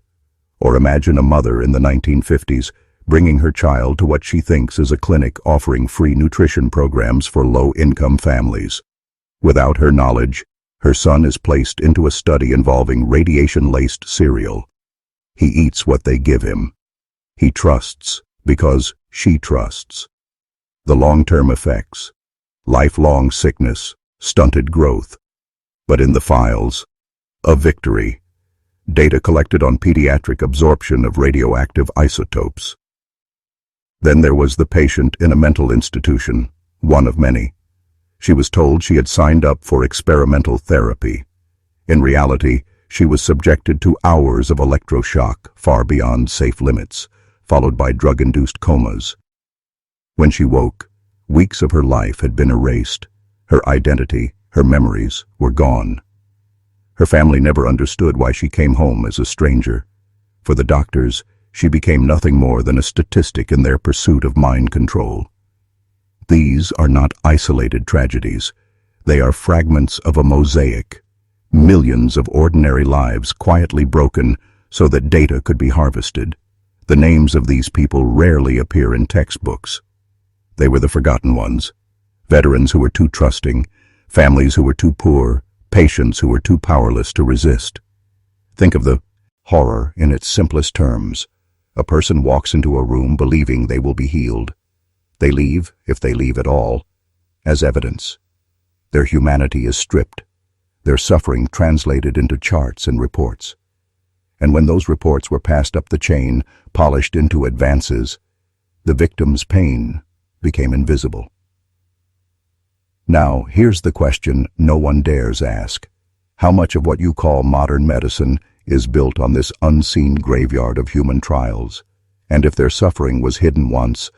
Or imagine a mother in the 1950s bringing her child to what she thinks is a clinic offering free nutrition programs for low-income families. Without her knowledge, her son is placed into a study involving radiation-laced cereal. He eats what they give him. He trusts because she trusts. The long-term effects: lifelong sickness, stunted growth. But in the files, a victory: data collected on pediatric absorption of radioactive isotopes. Then there was the patient in a mental institution, one of many. She was told she had signed up for experimental therapy. In reality, she was subjected to hours of electroshock far beyond safe limits, followed by drug-induced comas. When she woke, weeks of her life had been erased. Her identity, her memories, were gone. Her family never understood why she came home as a stranger. For the doctors, she became nothing more than a statistic in their pursuit of mind control. These are not isolated tragedies. They are fragments of a mosaic. Millions of ordinary lives quietly broken so that data could be harvested. The names of these people rarely appear in textbooks. They were the forgotten ones. Veterans who were too trusting, families who were too poor, patients who were too powerless to resist. Think of the horror in its simplest terms. A person walks into a room believing they will be healed. They leave, if they leave at all, as evidence. Their humanity is stripped, their suffering translated into charts and reports. And when those reports were passed up the chain, polished into advances, the victim's pain became invisible. Now, here's the question no one dares ask. How much of what you call modern medicine is built on this unseen graveyard of human trials? And if their suffering was hidden once,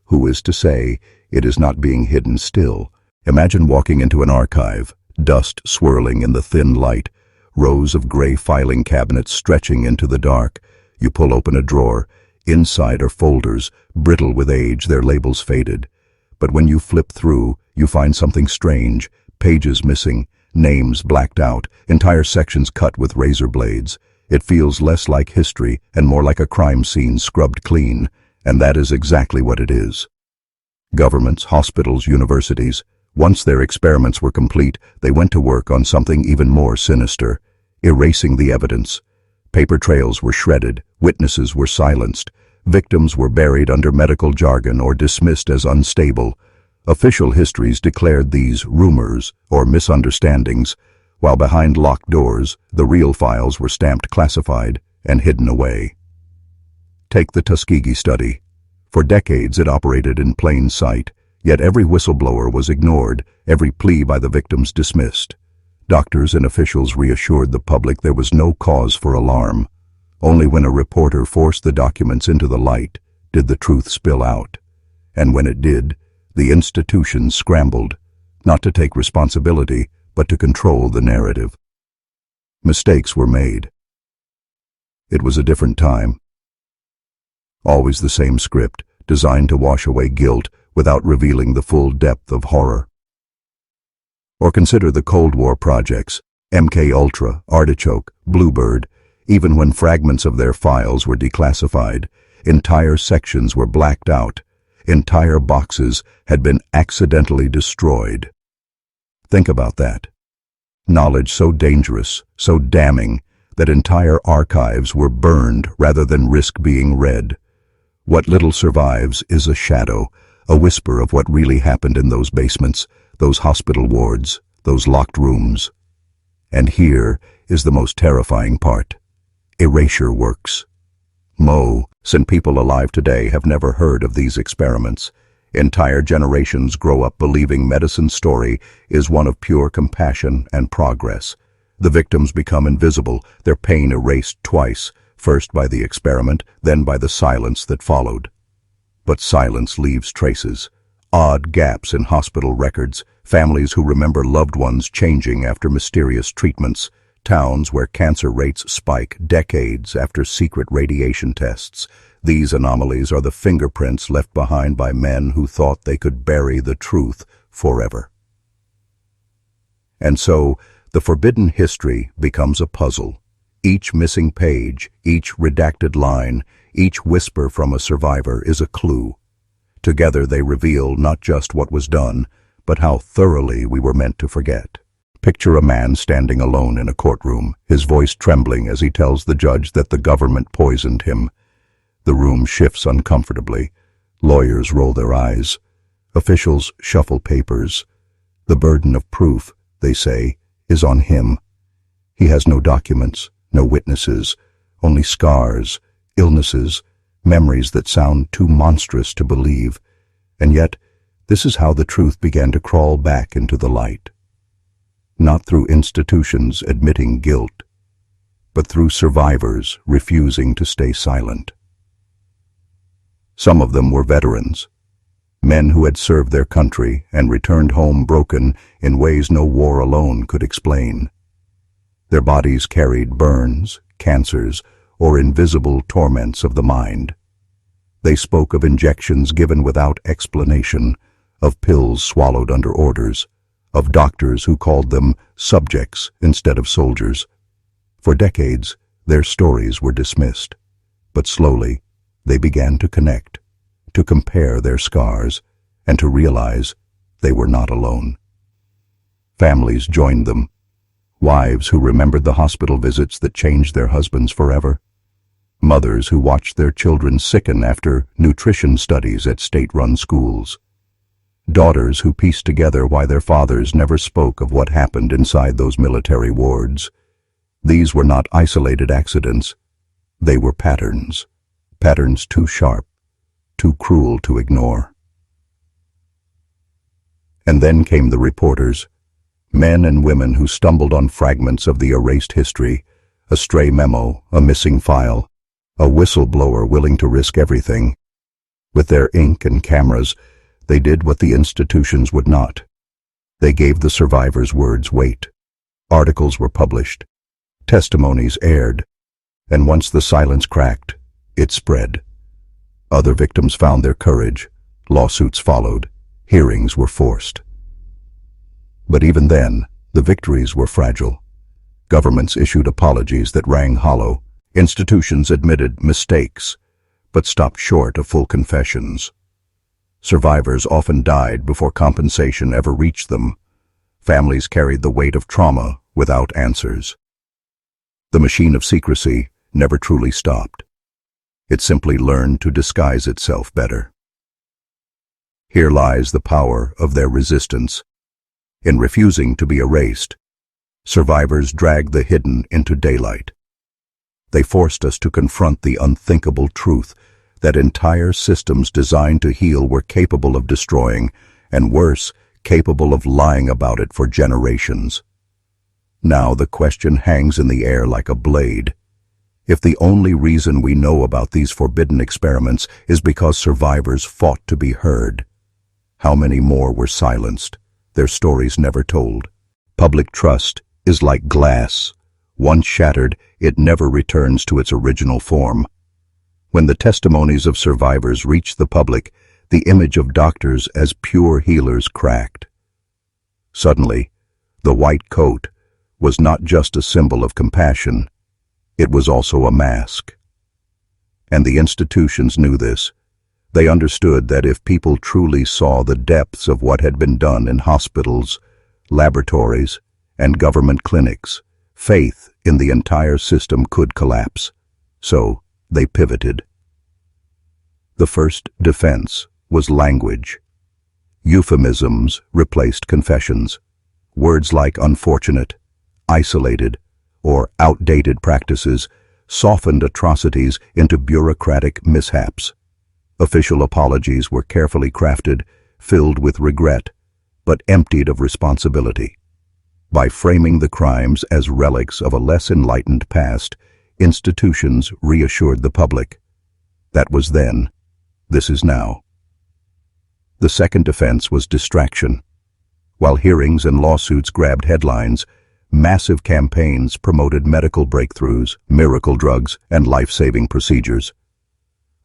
who is to say it is not being hidden still? Imagine walking into an archive, dust swirling in the thin light, rows of gray filing cabinets stretching into the dark. You pull open a drawer. Inside are folders, brittle with age, their labels faded. But when you flip through, you find something strange: pages missing, names blacked out, entire sections cut with razor blades. It feels less like history and more like a crime scene scrubbed clean, and that is exactly what it is. Governments, hospitals, universities, once their experiments were complete, they went to work on something even more sinister, erasing the evidence. Paper trails were shredded, witnesses were silenced, victims were buried under medical jargon or dismissed as unstable. Official histories declared these rumors or misunderstandings, while behind locked doors, the real files were stamped classified and hidden away. Take the Tuskegee study. For decades it operated in plain sight, yet every whistleblower was ignored, every plea by the victims dismissed. Doctors and officials reassured the public there was no cause for alarm. Only when a reporter forced the documents into the light did the truth spill out. And when it did, the institutions scrambled, not to take responsibility, but to control the narrative. Mistakes were made. It was a different time. Always the same script, designed to wash away guilt without revealing the full depth of horror. Or consider the Cold War projects, MK Ultra, Artichoke, Bluebird. Even when fragments of their files were declassified, entire sections were blacked out. Entire boxes had been accidentally destroyed. Think about that. Knowledge so dangerous, so damning, that entire archives were burned rather than risk being read. What little survives is a shadow, a whisper of what really happened in those basements, those hospital wards, those locked rooms. And here is the most terrifying part. Erasure works. Most people alive today have never heard of these experiments. Entire generations grow up believing medicine's story is one of pure compassion and progress. The victims become invisible, their pain erased twice, first by the experiment, then by the silence that followed. But silence leaves traces. Odd gaps in hospital records, families who remember loved ones changing after mysterious treatments, towns where cancer rates spike decades after secret radiation tests. These anomalies are the fingerprints left behind by men who thought they could bury the truth forever. And so, the forbidden history becomes a puzzle. Each missing page, each redacted line, each whisper from a survivor is a clue. Together they reveal not just what was done, but how thoroughly we were meant to forget. Picture a man standing alone in a courtroom, his voice trembling as he tells the judge that the government poisoned him. The room shifts uncomfortably. Lawyers roll their eyes. Officials shuffle papers. The burden of proof, they say, is on him. He has no documents, no witnesses, only scars, illnesses, memories that sound too monstrous to believe. And yet, this is how the truth began to crawl back into the light. Not through institutions admitting guilt, but through survivors refusing to stay silent. Some of them were veterans, men who had served their country and returned home broken in ways no war alone could explain. Their bodies carried burns, cancers, or invisible torments of the mind. They spoke of injections given without explanation, of pills swallowed under orders, of doctors who called them subjects instead of soldiers. For decades, their stories were dismissed, but slowly they began to connect, to compare their scars, and to realize they were not alone. Families joined them, wives who remembered the hospital visits that changed their husbands forever, mothers who watched their children sicken after nutrition studies at state-run schools, daughters who pieced together why their fathers never spoke of what happened inside those military wards. These were not isolated accidents. They were patterns, patterns too sharp, too cruel to ignore. And then came the reporters, men and women who stumbled on fragments of the erased history, a stray memo, a missing file, a whistleblower willing to risk everything. With their ink and cameras, they did what the institutions would not. They gave the survivors' words weight. Articles were published, testimonies aired, and once the silence cracked, it spread. Other victims found their courage, lawsuits followed, hearings were forced. But even then, the victories were fragile. Governments issued apologies that rang hollow. Institutions admitted mistakes, but stopped short of full confessions. Survivors often died before compensation ever reached them. Families carried the weight of trauma without answers. The machine of secrecy never truly stopped. It simply learned to disguise itself better. Here lies the power of their resistance. In refusing to be erased, survivors dragged the hidden into daylight. They forced us to confront the unthinkable truth that entire systems designed to heal were capable of destroying, and worse, capable of lying about it for generations. Now the question hangs in the air like a blade. If the only reason we know about these forbidden experiments is because survivors fought to be heard, how many more were silenced, their stories never told? Public trust is like glass. Once shattered, it never returns to its original form. When the testimonies of survivors reached the public, the image of doctors as pure healers cracked. Suddenly, the white coat was not just a symbol of compassion, it was also a mask. And the institutions knew this. They understood that if people truly saw the depths of what had been done in hospitals, laboratories, and government clinics, faith in the entire system could collapse. So they pivoted. The first defense was language. Euphemisms replaced confessions. Words like unfortunate, isolated, or outdated practices softened atrocities into bureaucratic mishaps. Official apologies were carefully crafted, filled with regret, but emptied of responsibility. By framing the crimes as relics of a less enlightened past, institutions reassured the public. That was then. This is now. The second defense was distraction. While hearings and lawsuits grabbed headlines, massive campaigns promoted medical breakthroughs, miracle drugs, and life-saving procedures.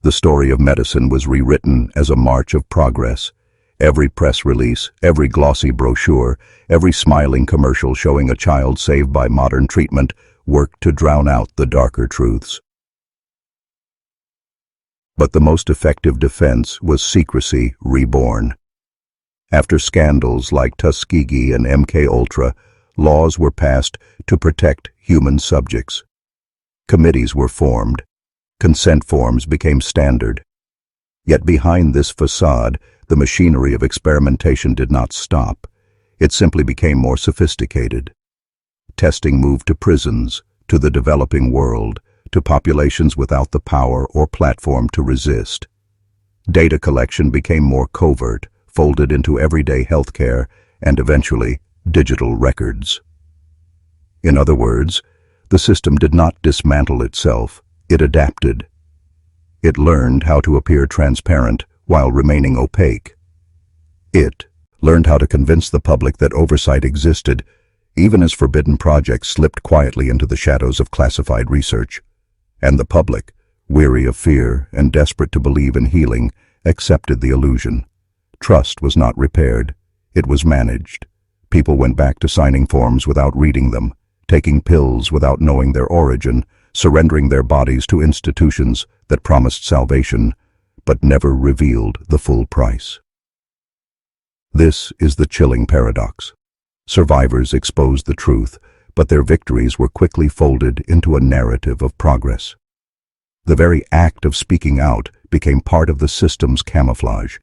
The story of medicine was rewritten as a march of progress. Every press release, every glossy brochure, every smiling commercial showing a child saved by modern treatment worked to drown out the darker truths. But the most effective defense was secrecy reborn. After scandals like Tuskegee and MK Ultra, laws were passed to protect human subjects. Committees were formed. Consent forms became standard. Yet behind this facade, the machinery of experimentation did not stop. It simply became more sophisticated. Testing moved to prisons, to the developing world, to populations without the power or platform to resist. Data collection became more covert, folded into everyday healthcare, and eventually, digital records. In other words, the system did not dismantle itself, it adapted. It learned how to appear transparent while remaining opaque. It learned how to convince the public that oversight existed, even as forbidden projects slipped quietly into the shadows of classified research. And the public, weary of fear and desperate to believe in healing, accepted the illusion. Trust was not repaired, it was managed. People went back to signing forms without reading them, taking pills without knowing their origin, surrendering their bodies to institutions that promised salvation, but never revealed the full price. This is the chilling paradox. Survivors exposed the truth, but their victories were quickly folded into a narrative of progress. The very act of speaking out became part of the system's camouflage.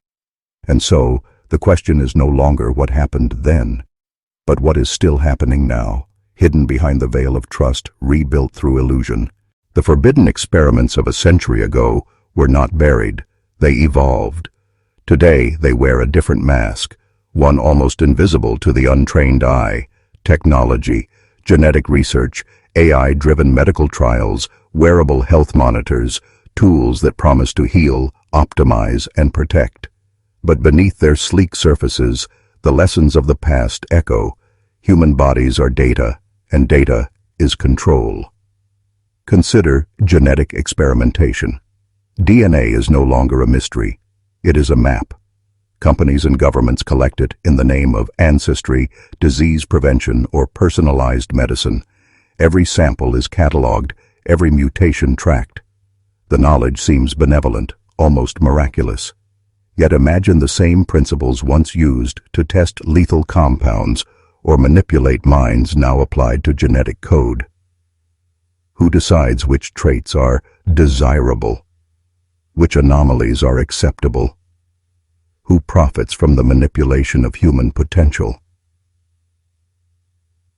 And so, the question is no longer what happened then, but what is still happening now, hidden behind the veil of trust rebuilt through illusion. The forbidden experiments of a century ago were not buried, they evolved. Today they wear a different mask, one almost invisible to the untrained eye. Technology, genetic research, AI-driven medical trials, wearable health monitors, tools that promise to heal, optimize, and protect. But beneath their sleek surfaces, the lessons of the past echo. Human bodies are data, and data is control. Consider genetic experimentation. DNA is no longer a mystery. It is a map. Companies and governments collect it in the name of ancestry, disease prevention, or personalized medicine. Every sample is catalogued, every mutation tracked. The knowledge seems benevolent, almost miraculous. Yet imagine the same principles once used to test lethal compounds or manipulate minds now applied to genetic code. Who decides which traits are desirable? Which anomalies are acceptable? Who profits from the manipulation of human potential?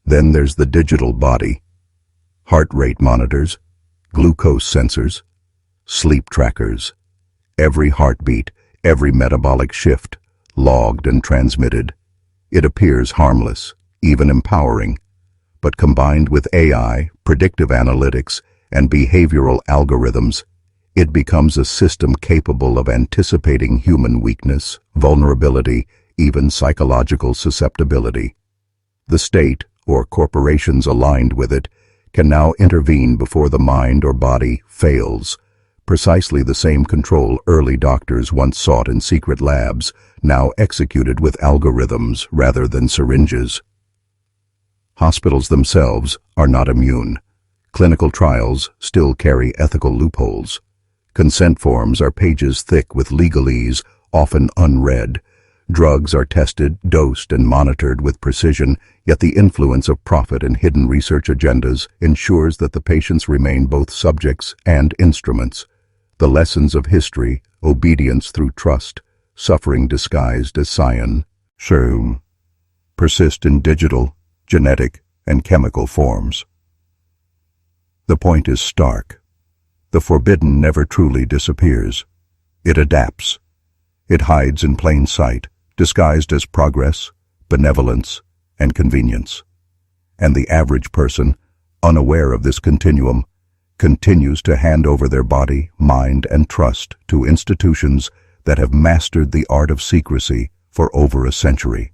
Then there's the digital body. Heart rate monitors, glucose sensors, sleep trackers. Every heartbeat, every metabolic shift, logged and transmitted. It appears harmless, even empowering. But combined with AI, predictive analytics, and behavioral algorithms, it becomes a system capable of anticipating human weakness, vulnerability, even psychological susceptibility. The state, or corporations aligned with it, can now intervene before the mind or body fails. Precisely the same control early doctors once sought in secret labs, now executed with algorithms rather than syringes. Hospitals themselves are not immune. Clinical trials still carry ethical loopholes. Consent forms are pages thick with legalese, often unread. Drugs are tested, dosed, and monitored with precision, yet the influence of profit and hidden research agendas ensures that the patients remain both subjects and instruments. The lessons of history, obedience through trust, suffering disguised as science, persist in digital, genetic, and chemical forms. The point is stark. The forbidden never truly disappears. It adapts. It hides in plain sight, disguised as progress, benevolence, and convenience. And the average person, unaware of this continuum, continues to hand over their body, mind, and trust to institutions that have mastered the art of secrecy for over a century.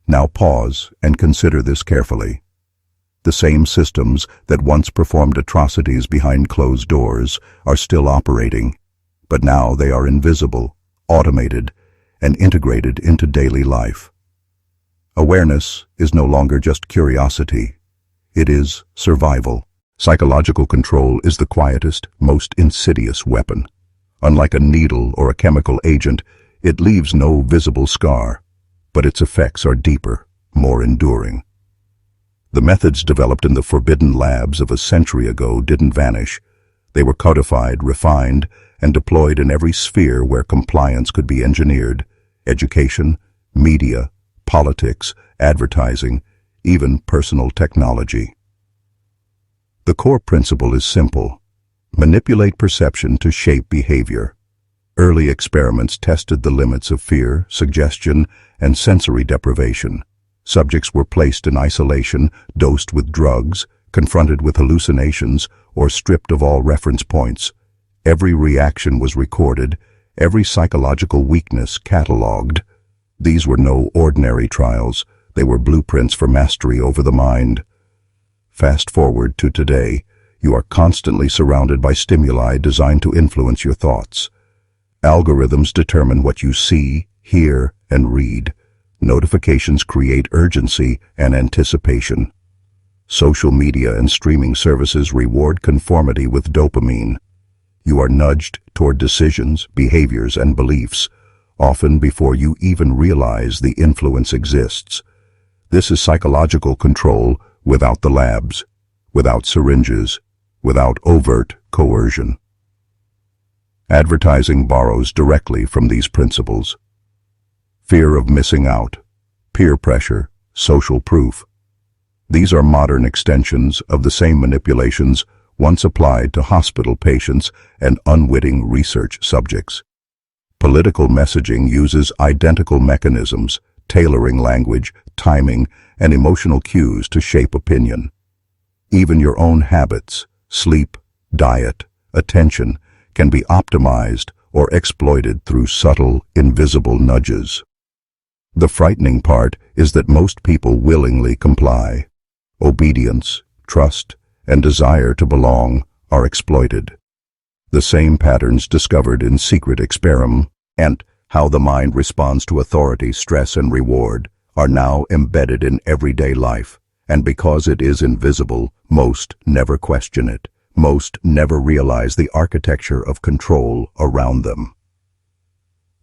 Now pause and consider this carefully. The same systems that once performed atrocities behind closed doors are still operating, but now they are invisible, automated, and integrated into daily life. Awareness is no longer just curiosity. It is survival. Psychological control is the quietest, most insidious weapon. Unlike a needle or a chemical agent, it leaves no visible scar, but its effects are deeper, more enduring. The methods developed in the forbidden labs of a century ago didn't vanish. They were codified, refined, and deployed in every sphere where compliance could be engineered: education, media, politics, advertising, even personal technology. The core principle is simple: manipulate perception to shape behavior. Early experiments tested the limits of fear, suggestion, and sensory deprivation. Subjects were placed in isolation, dosed with drugs, confronted with hallucinations, or stripped of all reference points. Every reaction was recorded, every psychological weakness catalogued. These were no ordinary trials. They were blueprints for mastery over the mind. Fast forward to today, you are constantly surrounded by stimuli designed to influence your thoughts. Algorithms determine what you see, hear, and read. Notifications create urgency and anticipation. Social media and streaming services reward conformity with dopamine. You are nudged toward decisions, behaviors, and beliefs, often before you even realize the influence exists. This is psychological control without the labs, without syringes, without overt coercion. Advertising borrows directly from these principles. Fear of missing out, peer pressure, social proof. These are modern extensions of the same manipulations once applied to hospital patients and unwitting research subjects. Political messaging uses identical mechanisms, tailoring language, timing, and emotional cues to shape opinion. Even your own habits, sleep, diet, attention, can be optimized or exploited through subtle, invisible nudges. The frightening part is that most people willingly comply. Obedience, trust, and desire to belong are exploited. The same patterns discovered in secret experiments and how the mind responds to authority, stress, and reward are now embedded in everyday life, And because it is invisible, most never question it. Most never realize the architecture of control around them.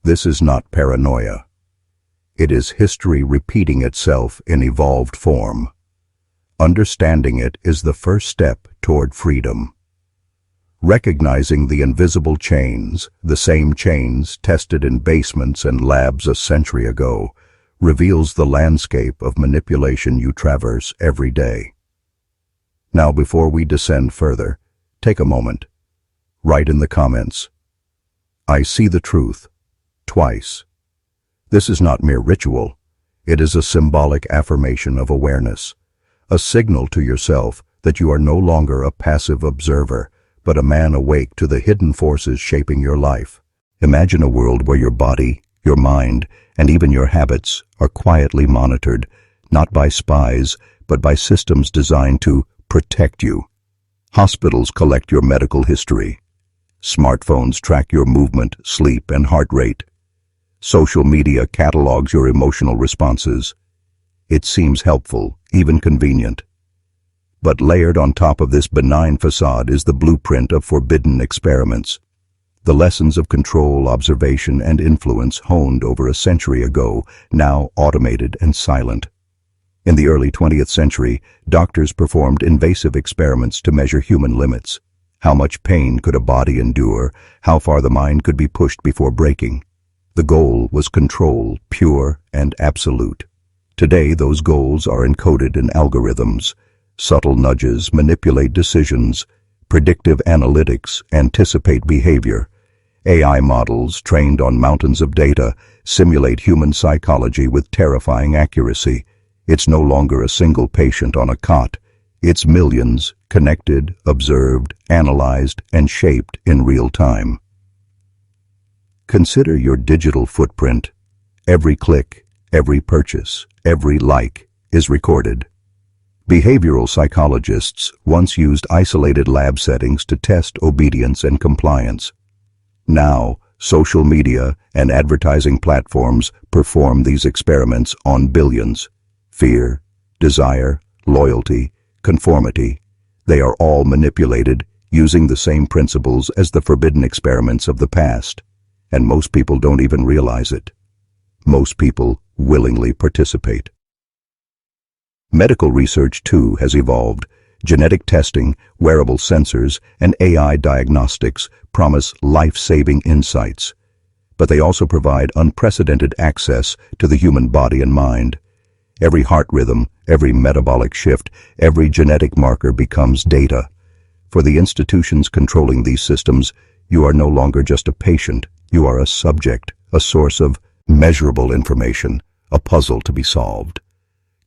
This is not paranoia. It is history repeating itself in evolved form. Understanding it is the first step toward freedom. Recognizing the invisible chains, the same chains tested in basements and labs a century ago, reveals the landscape of manipulation you traverse every day. Now, before we descend further, take a moment. Write in the comments, "I see the truth," twice. This is not mere ritual. It is a symbolic affirmation of awareness, a signal to yourself that you are no longer a passive observer, but a man awake to the hidden forces shaping your life. Imagine a world where your body, your mind, and even your habits are quietly monitored, not by spies, but by systems designed to protect you. Hospitals collect your medical history. Smartphones track your movement, sleep, and heart rate. Social media catalogs your emotional responses. It seems helpful, even convenient. But layered on top of this benign facade is the blueprint of forbidden experiments. The lessons of control, observation, and influence honed over a century ago, now automated and silent. In the early 20th century, doctors performed invasive experiments to measure human limits. How much pain could a body endure? How far the mind could be pushed before breaking? The goal was control, pure and absolute. Today, those goals are encoded in algorithms. Subtle nudges manipulate decisions. Predictive analytics anticipate behavior. AI models, trained on mountains of data, simulate human psychology with terrifying accuracy. It's no longer a single patient on a cot. It's millions, connected, observed, analyzed, and shaped in real time. Consider your digital footprint. Every click, every purchase, every like is recorded. Behavioral psychologists once used isolated lab settings to test obedience and compliance. Now, social media and advertising platforms perform these experiments on billions. Fear, desire, loyalty, conformity, they are all manipulated using the same principles as the forbidden experiments of the past. And most people don't even realize it. Most people willingly participate. Medical research, too, has evolved. Genetic testing, wearable sensors, and AI diagnostics promise life-saving insights. But they also provide unprecedented access to the human body and mind. Every heart rhythm, every metabolic shift, every genetic marker becomes data. For the institutions controlling these systems, you are no longer just a patient. You are a subject, a source of measurable information, a puzzle to be solved.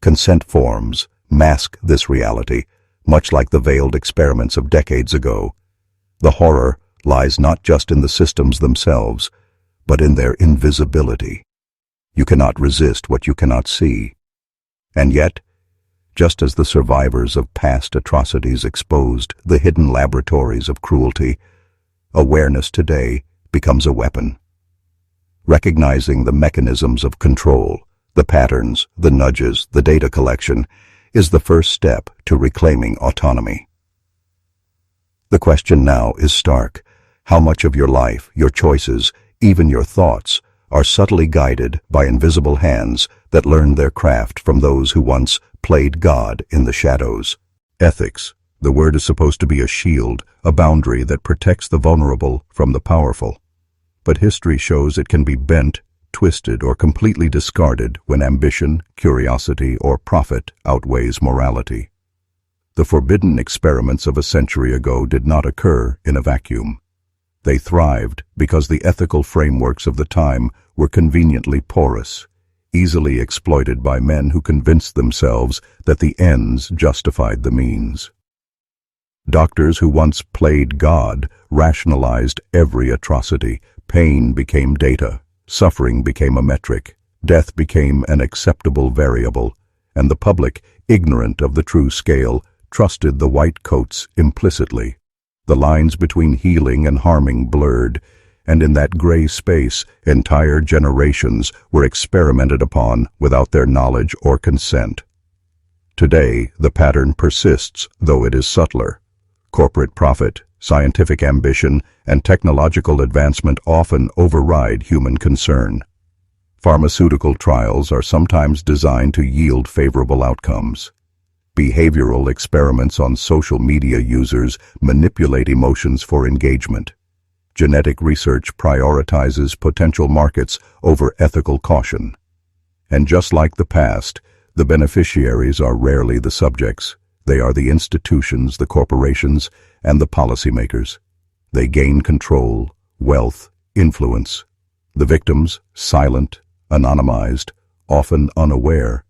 Consent forms mask this reality, much like the veiled experiments of decades ago. The horror lies not just in the systems themselves, but in their invisibility. You cannot resist what you cannot see. And yet, just as the survivors of past atrocities exposed the hidden laboratories of cruelty, awareness today becomes a weapon. Recognizing the mechanisms of control, the patterns, the nudges, the data collection, is the first step to reclaiming autonomy. The question now is stark. How much of your life, your choices, even your thoughts, are subtly guided by invisible hands that learned their craft from those who once played God in the shadows? Ethics. The word is supposed to be a shield, a boundary that protects the vulnerable from the powerful. But history shows it can be bent, twisted, or completely discarded when ambition, curiosity, or profit outweighs morality. The forbidden experiments of a century ago did not occur in a vacuum. They thrived because the ethical frameworks of the time were conveniently porous, easily exploited by men who convinced themselves that the ends justified the means. Doctors who once played God rationalized every atrocity. Pain became data, suffering became a metric, death became an acceptable variable, and the public, ignorant of the true scale, trusted the white coats implicitly. The lines between healing and harming blurred, and in that gray space, entire generations were experimented upon without their knowledge or consent. Today, the pattern persists, though it is subtler. Corporate profit, scientific ambition, and technological advancement often override human concern. Pharmaceutical trials are sometimes designed to yield favorable outcomes. Behavioral experiments on social media users manipulate emotions for engagement. Genetic research prioritizes potential markets over ethical caution. And just like the past, the beneficiaries are rarely the subjects. They are the institutions, the corporations, and the policymakers. They gain control, wealth, influence. The victims, silent, anonymized, often unaware,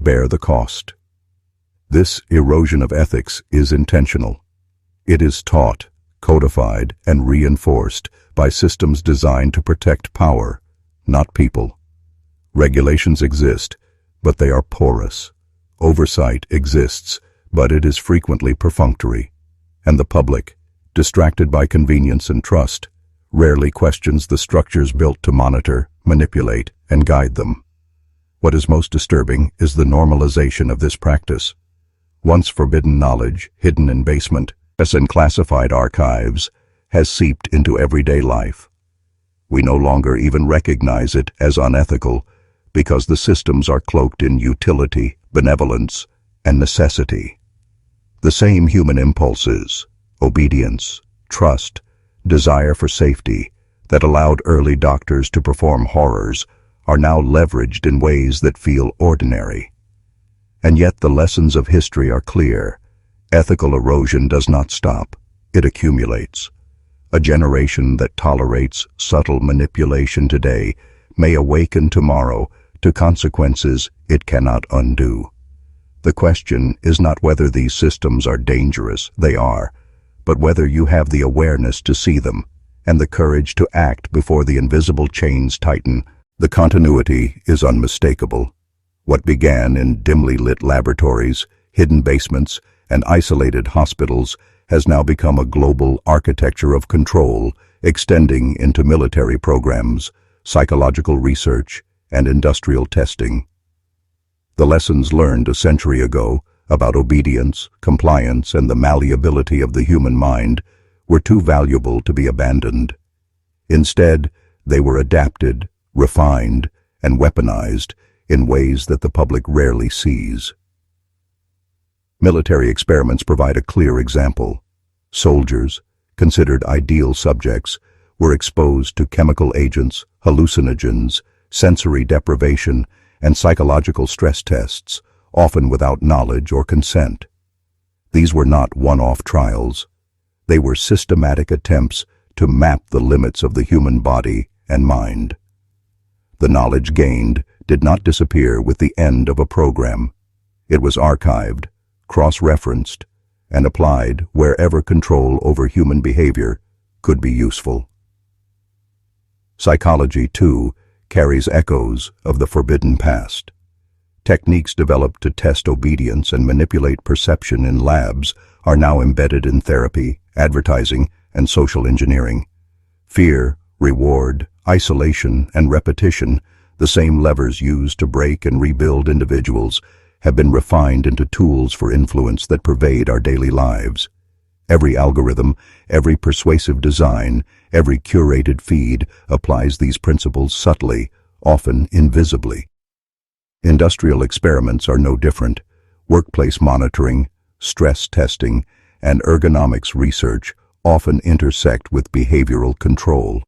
bear the cost. This erosion of ethics is intentional. It is taught, codified, and reinforced by systems designed to protect power, not people. Regulations exist, but they are porous. Oversight exists, but it is frequently perfunctory. And the public, distracted by convenience and trust, rarely questions the structures built to monitor, manipulate, and guide them. What is most disturbing is the normalization of this practice. Once forbidden knowledge, hidden in basement and classified archives, has seeped into everyday life. We no longer even recognize it as unethical because the systems are cloaked in utility, benevolence, and necessity. The same human impulses, obedience, trust, desire for safety, that allowed early doctors to perform horrors are now leveraged in ways that feel ordinary. And yet the lessons of history are clear. Ethical erosion does not stop. It accumulates. A generation that tolerates subtle manipulation today may awaken tomorrow to consequences it cannot undo. The question is not whether these systems are dangerous, they are, but whether you have the awareness to see them and the courage to act before the invisible chains tighten. The continuity is unmistakable. What began in dimly lit laboratories, hidden basements, and isolated hospitals has now become a global architecture of control, extending into military programs, psychological research, and industrial testing. The lessons learned a century ago about obedience, compliance, and the malleability of the human mind were too valuable to be abandoned. Instead, they were adapted, refined, and weaponized in ways that the public rarely sees. Military experiments provide a clear example. Soldiers, considered ideal subjects, were exposed to chemical agents, hallucinogens, sensory deprivation, and psychological stress tests, often without knowledge or consent. These were not one-off trials. They were systematic attempts to map the limits of the human body and mind. The knowledge gained did not disappear with the end of a program. It was archived, cross-referenced, and applied wherever control over human behavior could be useful. Psychology, too, carries echoes of the forbidden past. Techniques developed to test obedience and manipulate perception in labs are now embedded in therapy, advertising, and social engineering. Fear, reward, isolation, and repetition, the same levers used to break and rebuild individuals, have been refined into tools for influence that pervade our daily lives. Every algorithm, every persuasive design, every curated feed applies these principles subtly, often invisibly. Industrial experiments are no different. Workplace monitoring, stress testing, and ergonomics research often intersect with behavioral control.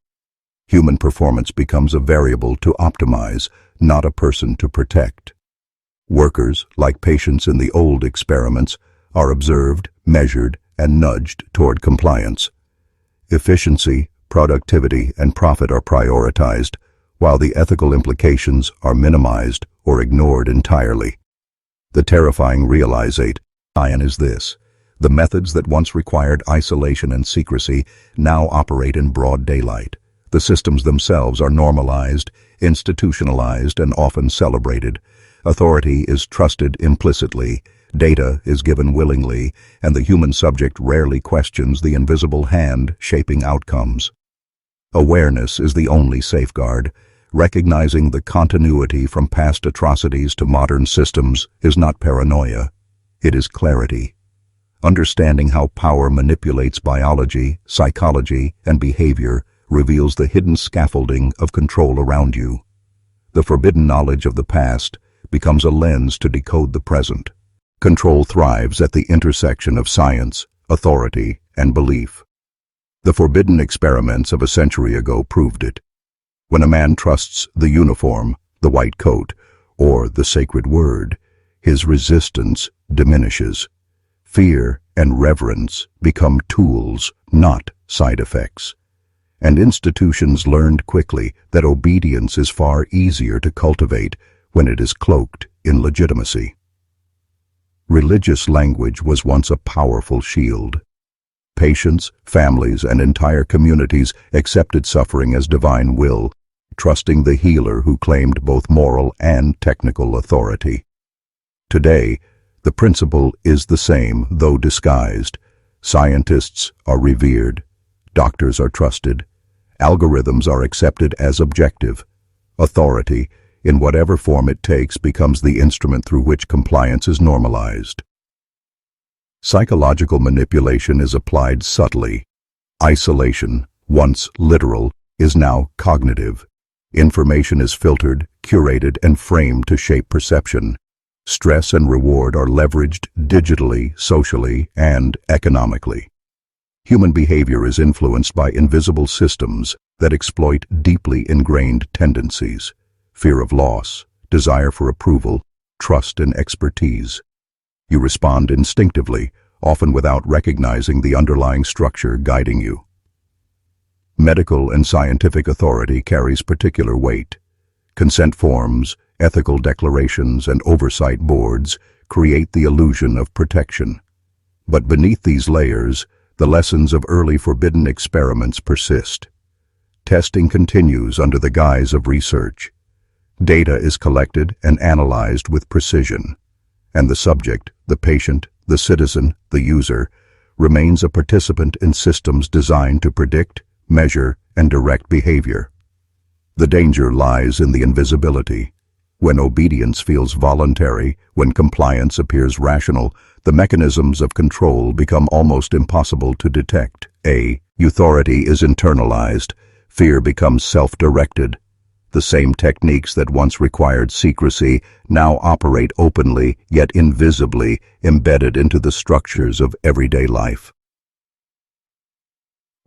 Human performance becomes a variable to optimize, not a person to protect. Workers, like patients in the old experiments, are observed, measured, and nudged toward compliance. Efficiency, productivity, and profit are prioritized, while the ethical implications are minimized or ignored entirely. The terrifying realization is this: the methods that once required isolation and secrecy now operate in broad daylight. The systems themselves are normalized, institutionalized, and often celebrated. Authority is trusted implicitly, data is given willingly, and the human subject rarely questions the invisible hand shaping outcomes. Awareness is the only safeguard. Recognizing the continuity from past atrocities to modern systems is not paranoia, It is clarity. Understanding how power manipulates biology, psychology, and behavior reveals the hidden scaffolding of control around you. The forbidden knowledge of the past becomes a lens to decode the present. Control thrives at the intersection of science, authority, and belief. The forbidden experiments of a century ago proved it. When a man trusts the uniform, the white coat, or the sacred word, his resistance diminishes. Fear and reverence become tools, not side effects. And institutions learned quickly that obedience is far easier to cultivate when it is cloaked in legitimacy. Religious language was once a powerful shield. Patients, families, and entire communities accepted suffering as divine will, trusting the healer who claimed both moral and technical authority. Today, the principle is the same, though disguised. Scientists are revered, doctors are trusted, algorithms are accepted as objective. Authority, in whatever form it takes, becomes the instrument through which compliance is normalized. Psychological manipulation is applied subtly. Isolation, once literal, is now cognitive. Information is filtered, curated, and framed to shape perception. Stress and reward are leveraged digitally, socially, and economically. Human behavior is influenced by invisible systems that exploit deeply ingrained tendencies: fear of loss, desire for approval, trust and expertise. You respond instinctively, often without recognizing the underlying structure guiding you. Medical and scientific authority carries particular weight. Consent forms, ethical declarations, and oversight boards create the illusion of protection. But beneath these layers, the lessons of early forbidden experiments persist. Testing continues under the guise of research. Data is collected and analyzed with precision, and the subject, the patient, the citizen, the user, remains a participant in systems designed to predict, measure, and direct behavior. The danger lies in the invisibility. When obedience feels voluntary, when compliance appears rational, the mechanisms of control become almost impossible to detect. Authority is internalized. Fear becomes self-directed. The same techniques that once required secrecy now operate openly, yet invisibly, embedded into the structures of everyday life.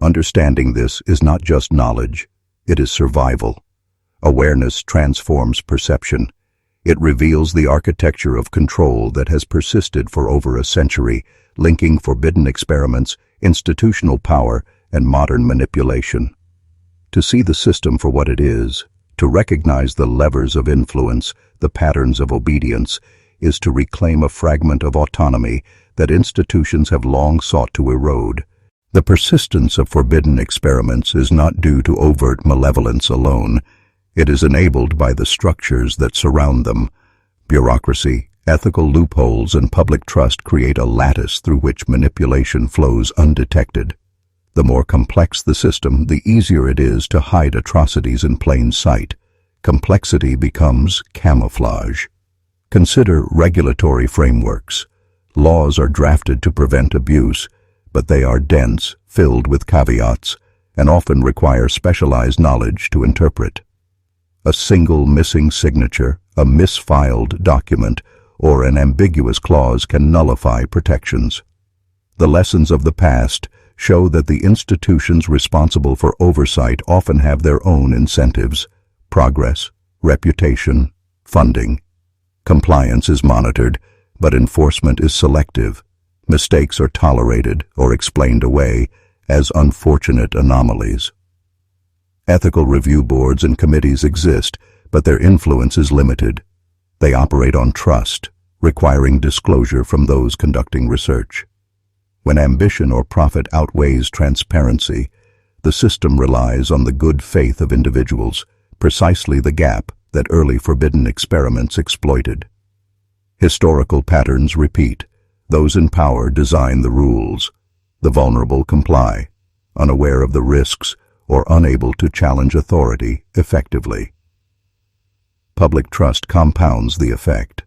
Understanding this is not just knowledge, it is survival. Awareness transforms perception. It reveals the architecture of control that has persisted for over a century, linking forbidden experiments, institutional power, and modern manipulation. To see the system for what it is, to recognize the levers of influence, the patterns of obedience, is to reclaim a fragment of autonomy that institutions have long sought to erode. The persistence of forbidden experiments is not due to overt malevolence alone. It is enabled by the structures that surround them. Bureaucracy, ethical loopholes, and public trust create a lattice through which manipulation flows undetected. The more complex the system, the easier it is to hide atrocities in plain sight. Complexity becomes camouflage. Consider regulatory frameworks. Laws are drafted to prevent abuse, but they are dense, filled with caveats, and often require specialized knowledge to interpret. A single missing signature, a misfiled document, or an ambiguous clause can nullify protections. The lessons of the past show that the institutions responsible for oversight often have their own incentives: progress, reputation, funding. Compliance is monitored, but enforcement is selective. Mistakes are tolerated or explained away as unfortunate anomalies. Ethical review boards and committees exist, but their influence is limited. They operate on trust, requiring disclosure from those conducting research. When ambition or profit outweighs transparency, the system relies on the good faith of individuals, precisely the gap that early forbidden experiments exploited. Historical patterns repeat. Those in power design the rules. The vulnerable comply, unaware of the risks or unable to challenge authority effectively. Public trust compounds the effect.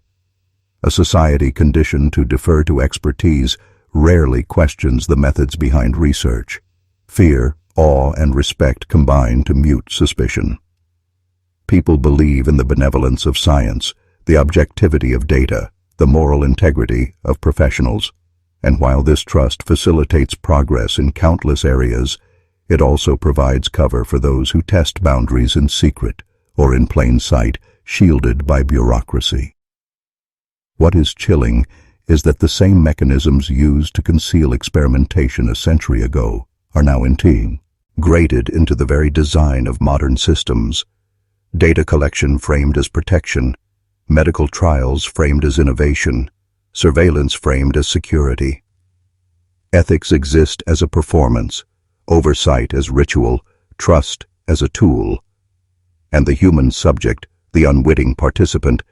A society conditioned to defer to expertise rarely questions the methods behind research. Fear, awe, and respect combine to mute suspicion. People believe in the benevolence of science, the objectivity of data, the moral integrity of professionals. And while this trust facilitates progress in countless areas, it also provides cover for those who test boundaries in secret or in plain sight, shielded by bureaucracy. What is chilling is that the same mechanisms used to conceal experimentation a century ago are now integrated into the very design of modern systems. Data collection framed as protection, medical trials framed as innovation, surveillance framed as security. Ethics exist as a performance, oversight as ritual, trust as a tool, and the human subject, the unwitting participant,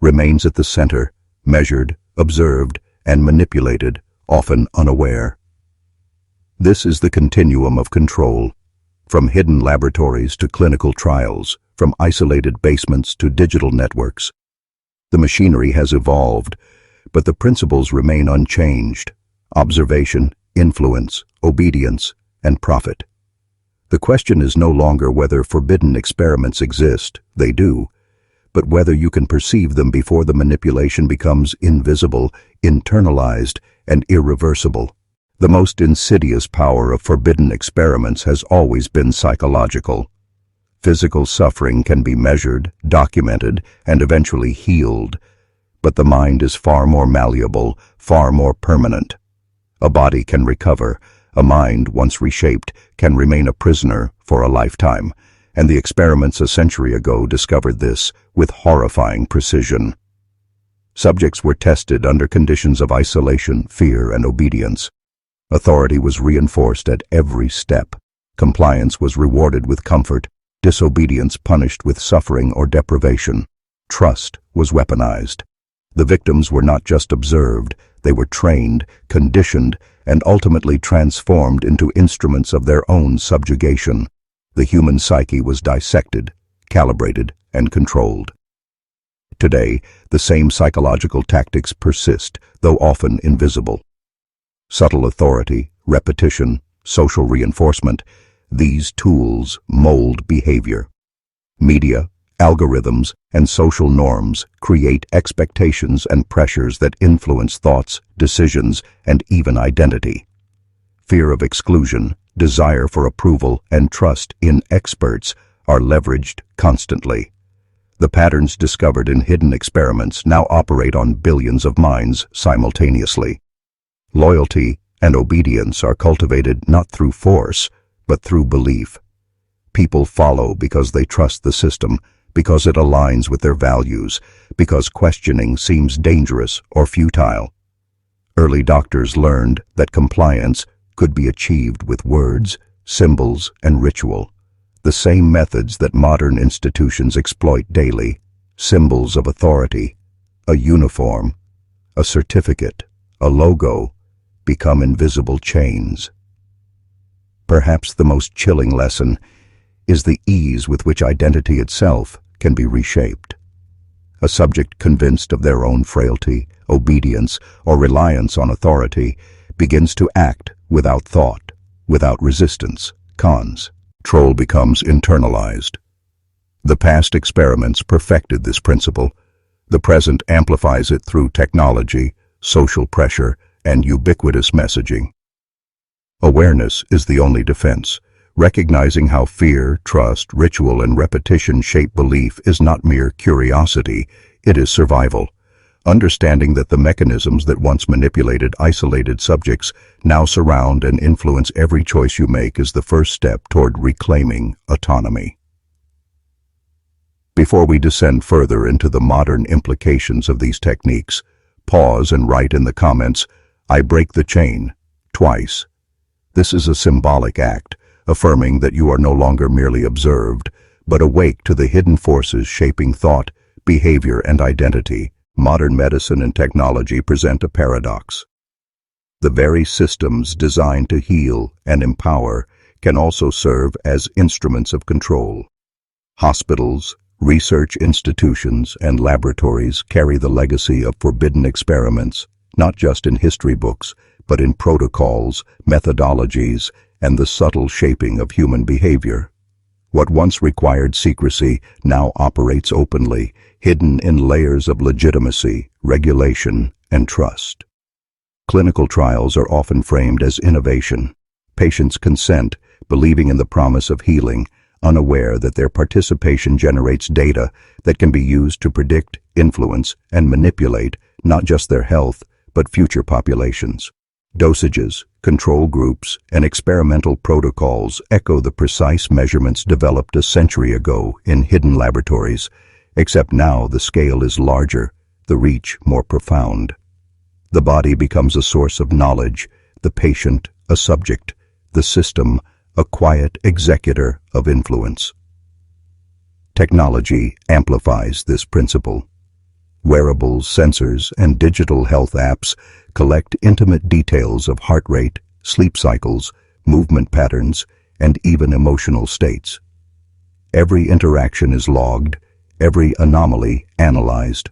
remains at the center, measured, observed, and manipulated, often unaware. This is the continuum of control, from hidden laboratories to clinical trials, from isolated basements to digital networks. The machinery has evolved, but the principles remain unchanged: observation, influence, obedience, and profit. The question is no longer whether forbidden experiments exist, they do, but whether you can perceive them before the manipulation becomes invisible, internalized, and irreversible. The most insidious power of forbidden experiments has always been psychological. Physical suffering can be measured, documented, and eventually healed, but the mind is far more malleable, far more permanent. A body can recover, a mind, once reshaped, can remain a prisoner for a lifetime, and the experiments a century ago discovered this with horrifying precision. Subjects were tested under conditions of isolation, fear, and obedience. Authority was reinforced at every step. Compliance was rewarded with comfort, disobedience punished with suffering or deprivation. Trust was weaponized. The victims were not just observed, they were trained, conditioned, and ultimately transformed into instruments of their own subjugation. The human psyche was dissected, calibrated, and controlled. Today, the same psychological tactics persist, though often invisible. Subtle authority, repetition, social reinforcement, these tools mold behavior. Media, algorithms, and social norms create expectations and pressures that influence thoughts, decisions, and even identity. Fear of exclusion, desire for approval, and trust in experts are leveraged constantly. The patterns discovered in hidden experiments now operate on billions of minds simultaneously. Loyalty and obedience are cultivated not through force, but through belief. People follow because they trust the system, because it aligns with their values, because questioning seems dangerous or futile. Early doctors learned that compliance could be achieved with words, symbols, and ritual, the same methods that modern institutions exploit daily: symbols of authority, a uniform, a certificate, a logo, become invisible chains. Perhaps the most chilling lesson is the ease with which identity itself can be reshaped. A subject convinced of their own frailty, obedience, or reliance on authority begins to act without thought, without resistance. Control becomes internalized. The past experiments perfected this principle. The present amplifies it through technology, social pressure, and ubiquitous messaging. Awareness is the only defense. Recognizing how fear, trust, ritual, and repetition shape belief is not mere curiosity, it is survival. Understanding that the mechanisms that once manipulated isolated subjects now surround and influence every choice you make is the first step toward reclaiming autonomy. Before we descend further into the modern implications of these techniques, pause and write in the comments, "I break the chain," twice. This is a symbolic act, affirming that you are no longer merely observed, but awake to the hidden forces shaping thought, behavior, and identity. Modern medicine and technology present a paradox. The very systems designed to heal and empower can also serve as instruments of control. Hospitals, Research institutions and laboratories carry the legacy of forbidden experiments, not just in history books, but in protocols, methodologies, and the subtle shaping of human behavior. What once required secrecy now operates openly, hidden in layers of legitimacy, regulation, and trust. Clinical trials are often framed as innovation. Patients consent, believing in the promise of healing, unaware that their participation generates data that can be used to predict, influence, and manipulate not just their health, but future populations. Dosages, control groups, and experimental protocols echo the precise measurements developed a century ago in hidden laboratories, except now the scale is larger, the reach more profound. The body becomes a source of knowledge, the patient a subject, the system a quiet executor of influence. Technology amplifies this principle. Wearables, sensors, and digital health apps collect intimate details of heart rate, sleep cycles, movement patterns, and even emotional states. Every interaction is logged, every anomaly analyzed.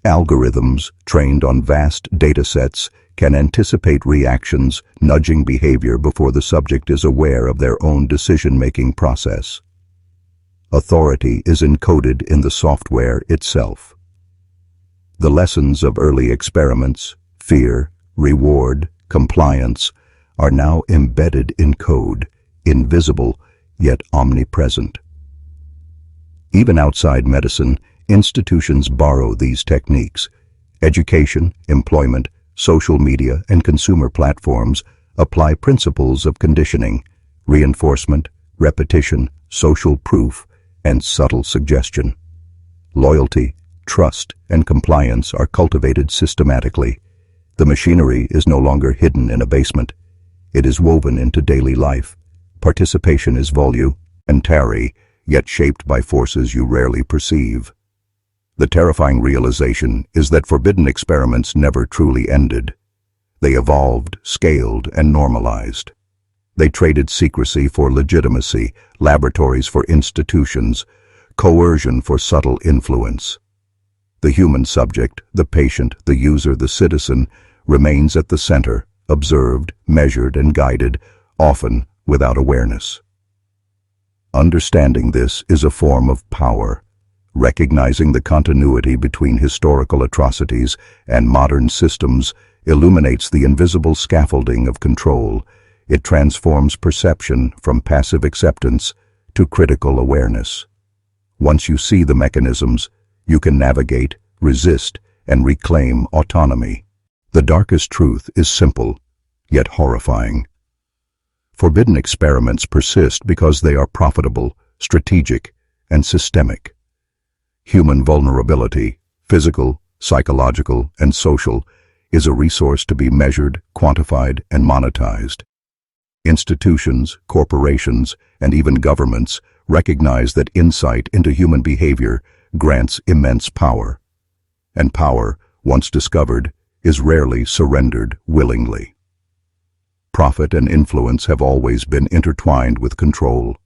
Algorithms trained on vast datasets can anticipate reactions, nudging behavior before the subject is aware of their own decision-making process. Authority is encoded in the software itself. The lessons of early experiments, fear, reward, compliance, are now embedded in code, invisible yet omnipresent. Even outside medicine, institutions borrow these techniques. Education, employment, social media, and consumer platforms apply principles of conditioning, reinforcement, repetition, social proof, and subtle suggestion. Loyalty, trust, and compliance are cultivated systematically. The machinery is no longer hidden in a basement. It is woven into daily life. Participation is voluntary, yet shaped by forces you rarely perceive. The terrifying realization is that forbidden experiments never truly ended. They evolved, scaled, and normalized. They traded secrecy for legitimacy, laboratories for institutions, coercion for subtle influence. The human subject, the patient, the user, the citizen, remains at the center, observed, measured, and guided, often without awareness. Understanding this is a form of power. Recognizing the continuity between historical atrocities and modern systems illuminates the invisible scaffolding of control. It transforms perception from passive acceptance to critical awareness. Once you see the mechanisms, you can navigate, resist, and reclaim autonomy. The darkest truth is simple, yet horrifying. Forbidden experiments persist because they are profitable, strategic, and systemic. Human vulnerability, physical, psychological, and social, is a resource to be measured, quantified, and monetized. Institutions, corporations, and even governments recognize that insight into human behavior grants immense power. And power, once discovered, is rarely surrendered willingly. Profit and influence have always been intertwined with control.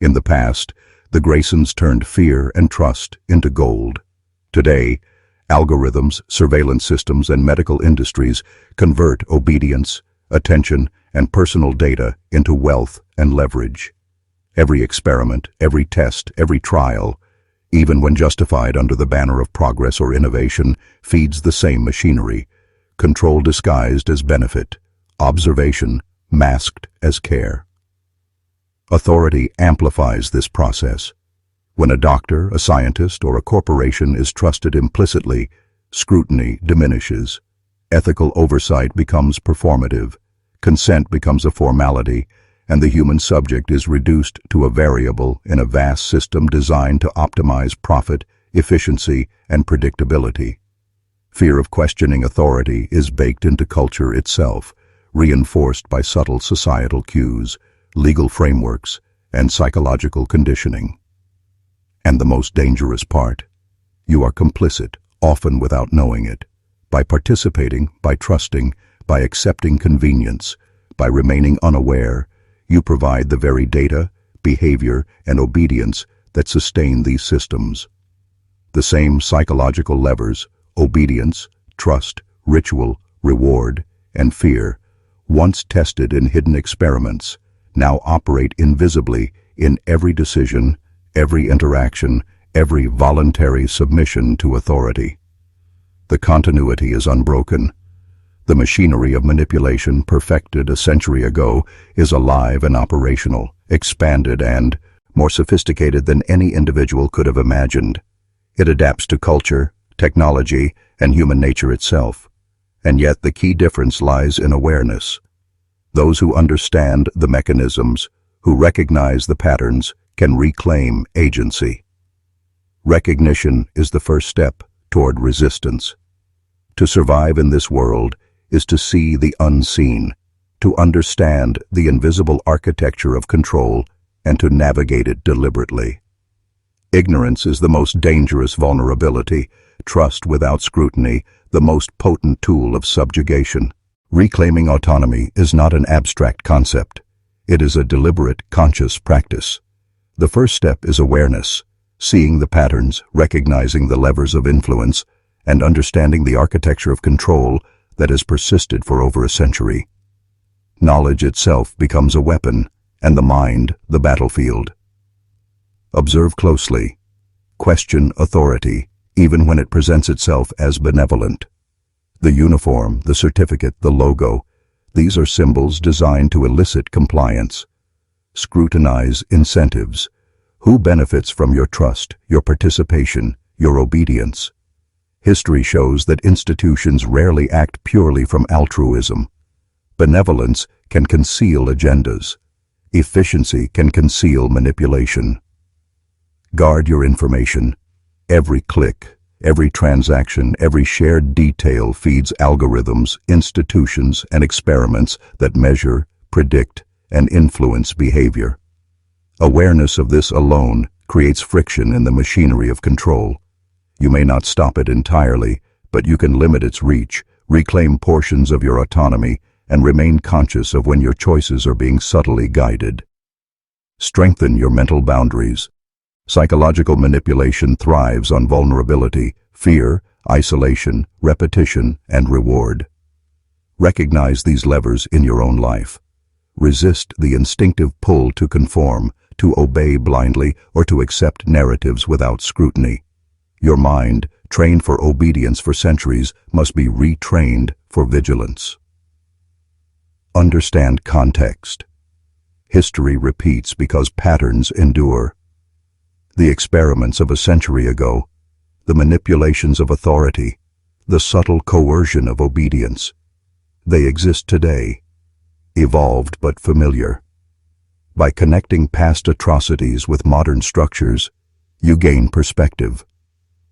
In the past, the Graysons turned fear and trust into gold. Today, algorithms, surveillance systems, and medical industries convert obedience, attention, and personal data into wealth and leverage. Every experiment, every test, every trial, even when justified under the banner of progress or innovation, feeds the same machinery, control disguised as benefit, observation masked as care. Authority amplifies this process. When a doctor, a scientist, or a corporation is trusted implicitly, scrutiny diminishes. Ethical oversight becomes performative. Consent becomes a formality, and the human subject is reduced to a variable in a vast system designed to optimize profit, efficiency, and predictability. Fear of questioning authority is baked into culture itself, reinforced by subtle societal cues, legal frameworks, and psychological conditioning. And the most dangerous part, you are complicit, often without knowing it. By participating, by trusting, by accepting convenience, by remaining unaware, you provide the very data, behavior, and obedience that sustain these systems. The same psychological levers, obedience, trust, ritual, reward, and fear, once tested in hidden experiments, now operate invisibly in every decision, every interaction, every voluntary submission to authority. The continuity is unbroken. The machinery of manipulation perfected a century ago is alive and operational, expanded and more sophisticated than any individual could have imagined. It adapts to culture, technology, and human nature itself. And yet the key difference lies in awareness. Those who understand the mechanisms, who recognize the patterns, can reclaim agency. Recognition is the first step toward resistance. To survive in this world is to see the unseen, to understand the invisible architecture of control, and to navigate it deliberately. Ignorance is the most dangerous vulnerability, trust without scrutiny, the most potent tool of subjugation. Reclaiming autonomy is not an abstract concept. It is a deliberate, conscious practice. The first step is awareness, seeing the patterns, recognizing the levers of influence, and understanding the architecture of control that has persisted for over a century. Knowledge itself becomes a weapon, and the mind the battlefield. Observe closely. Question authority, even when it presents itself as benevolent. The uniform, the certificate, the logo, these are symbols designed to elicit compliance. Scrutinize incentives. Who benefits from your trust, your participation, your obedience? History shows that institutions rarely act purely from altruism. Benevolence can conceal agendas. Efficiency can conceal manipulation. Guard your information. Every click, every transaction, every shared detail feeds algorithms, institutions, and experiments that measure, predict, and influence behavior. Awareness of this alone creates friction in the machinery of control. You may not stop it entirely, but you can limit its reach, reclaim portions of your autonomy, and remain conscious of when your choices are being subtly guided. Strengthen your mental boundaries. Psychological manipulation thrives on vulnerability, fear, isolation, repetition, and reward. Recognize these levers in your own life. Resist the instinctive pull to conform, to obey blindly, or to accept narratives without scrutiny. Your mind, trained for obedience for centuries, must be retrained for vigilance. Understand context. History repeats because patterns endure. The experiments of a century ago, the manipulations of authority, the subtle coercion of obedience, they exist today, evolved but familiar. By connecting past atrocities with modern structures, you gain perspective.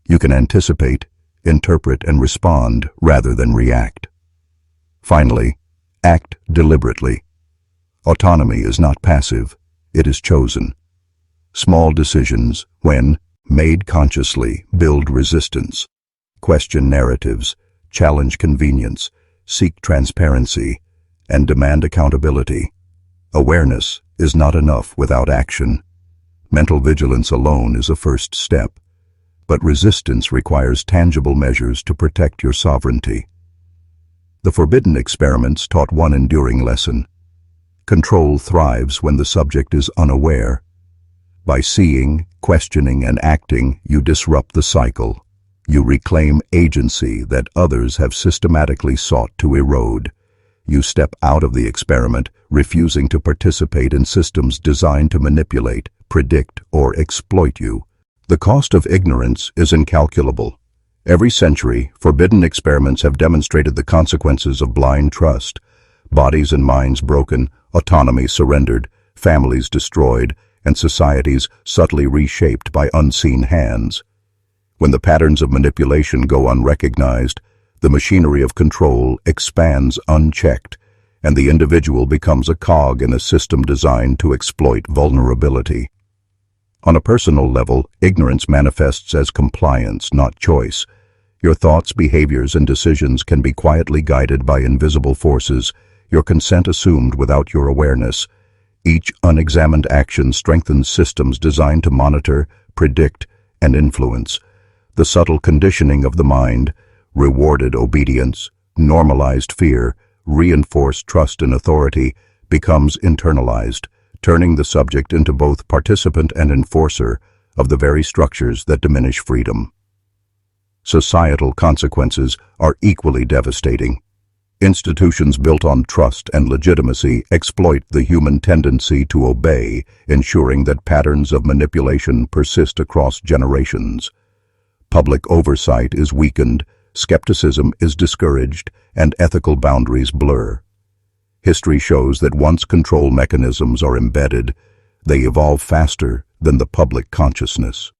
You can anticipate, interpret, and respond rather than react. Finally, act deliberately. Autonomy is not passive, it is chosen. Small decisions, when made consciously, build resistance. Question narratives, challenge convenience, seek transparency, and demand accountability. Awareness is not enough without action. Mental vigilance alone is a first step, but resistance requires tangible measures to protect your sovereignty. The forbidden experiments taught one enduring lesson. Control thrives when the subject is unaware. By seeing, questioning, and acting, you disrupt the cycle. You reclaim agency that others have systematically sought to erode. You step out of the experiment, refusing to participate in systems designed to manipulate, predict, or exploit you. The cost of ignorance is incalculable. Every century, forbidden experiments have demonstrated the consequences of blind trust. Bodies and minds broken, autonomy surrendered, families destroyed, and societies subtly reshaped by unseen hands. When the patterns of manipulation go unrecognized, the machinery of control expands unchecked, and the individual becomes a cog in a system designed to exploit vulnerability. On a personal level, ignorance manifests as compliance, not choice. Your thoughts, behaviors, and decisions can be quietly guided by invisible forces, your consent assumed without your awareness. Each unexamined action strengthens systems designed to monitor, predict, and influence. The subtle conditioning of the mind, rewarded obedience, normalized fear, reinforced trust in authority, becomes internalized, turning the subject into both participant and enforcer of the very structures that diminish freedom. Societal consequences are equally devastating. Institutions built on trust and legitimacy exploit the human tendency to obey, ensuring that patterns of manipulation persist across generations. Public oversight is weakened, skepticism is discouraged, and ethical boundaries blur. History shows that once control mechanisms are embedded, they evolve faster than the public consciousness.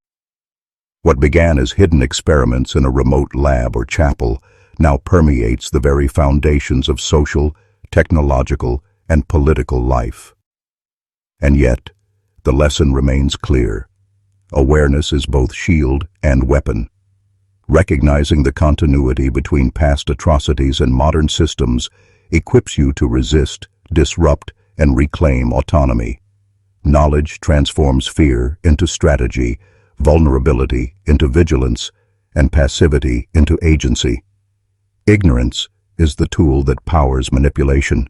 What began as hidden experiments in a remote lab or chapel now permeates the very foundations of social, technological, and political life. And yet, the lesson remains clear. Awareness is both shield and weapon. Recognizing the continuity between past atrocities and modern systems equips you to resist, disrupt, and reclaim autonomy. Knowledge transforms fear into strategy, vulnerability into vigilance, and passivity into agency. Ignorance is the tool that powers manipulation.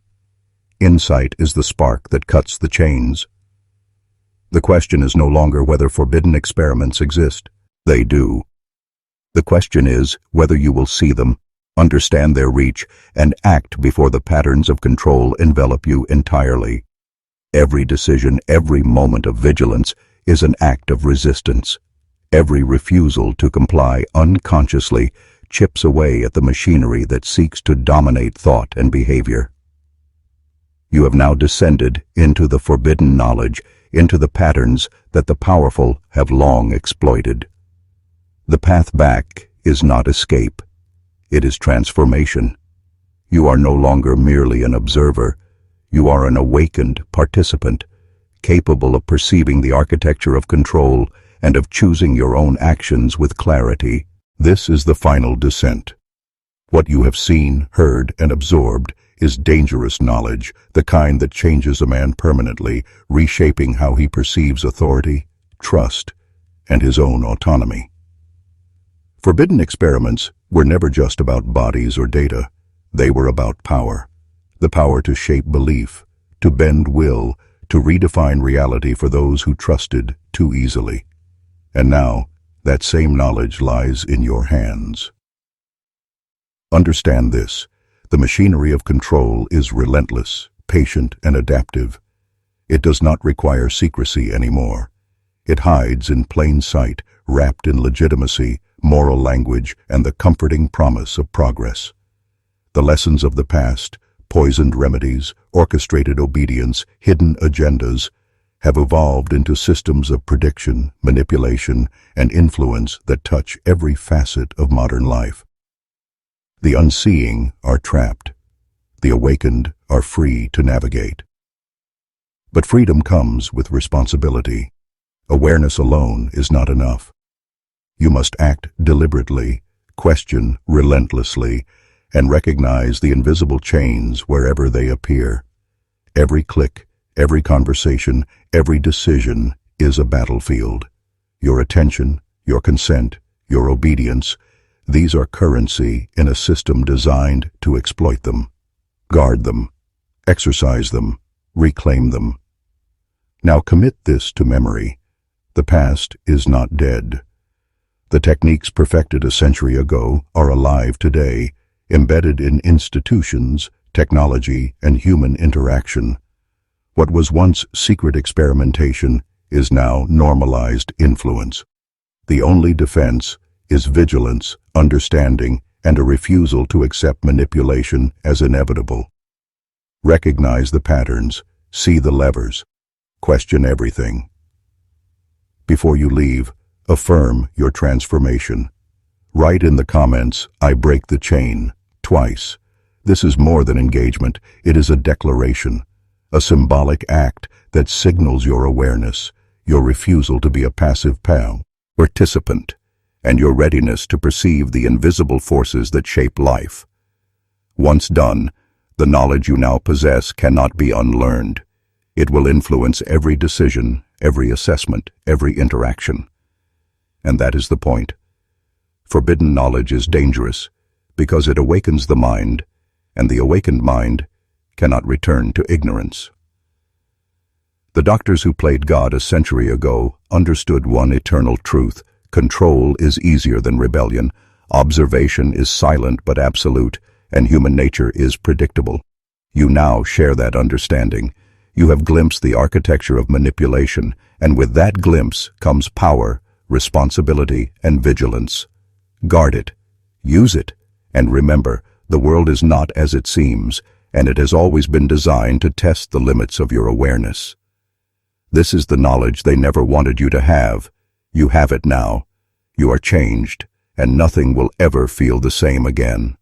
Insight is the spark that cuts the chains. The question is no longer whether forbidden experiments exist. They do. The question is whether you will see them, understand their reach, and act before the patterns of control envelop you entirely. Every decision, every moment of vigilance is an act of resistance. Every refusal to comply unconsciously chips away at the machinery that seeks to dominate thought and behavior. You have now descended into the forbidden knowledge, into the patterns that the powerful have long exploited. The path back is not escape. It is transformation. You are no longer merely an observer. You are an awakened participant, capable of perceiving the architecture of control and of choosing your own actions with clarity. This is the final descent. What you have seen, heard, and absorbed is dangerous knowledge, the kind that changes a man permanently, reshaping how he perceives authority, trust, and his own autonomy. Forbidden experiments were never just about bodies or data. They were about power. The power to shape belief, to bend will, to redefine reality for those who trusted too easily. And now, that same knowledge lies in your hands. Understand this. The machinery of control is relentless, patient, and adaptive. It does not require secrecy anymore. It hides in plain sight, wrapped in legitimacy, moral language, and the comforting promise of progress. The lessons of the past, poisoned remedies, orchestrated obedience, hidden agendas, have evolved into systems of prediction, manipulation, and influence that touch every facet of modern life. The unseeing are trapped. The awakened are free to navigate. But freedom comes with responsibility. Awareness alone is not enough. You must act deliberately, question relentlessly, and recognize the invisible chains wherever they appear. Every click, every conversation, every decision is a battlefield. Your attention, your consent, your obedience, these are currency in a system designed to exploit them. Guard them, exercise them, reclaim them. Now commit this to memory. The past is not dead. The techniques perfected a century ago are alive today, embedded in institutions, technology, and human interaction. What was once secret experimentation is now normalized influence. The only defense is vigilance, understanding, and a refusal to accept manipulation as inevitable. Recognize the patterns, see the levers, question everything. Before you leave, affirm your transformation. Write in the comments, "I break the chain," twice. This is more than engagement, it is a declaration, a symbolic act that signals your awareness, your refusal to be a passive participant, and your readiness to perceive the invisible forces that shape life. Once done, the knowledge you now possess cannot be unlearned. It will influence every decision, every assessment, every interaction. And that is the point. Forbidden knowledge is dangerous because it awakens the mind, and the awakened mind cannot return to ignorance. The doctors who played God a century ago understood one eternal truth: control is easier than rebellion, observation is silent but absolute, and human nature is predictable. You now share that understanding. You have glimpsed the architecture of manipulation, and with that glimpse comes power, responsibility, and vigilance. Guard it, use it, and remember, the world is not as it seems, and it has always been designed to test the limits of your awareness. This is the knowledge they never wanted you to have. You have it now. You are changed, and nothing will ever feel the same again.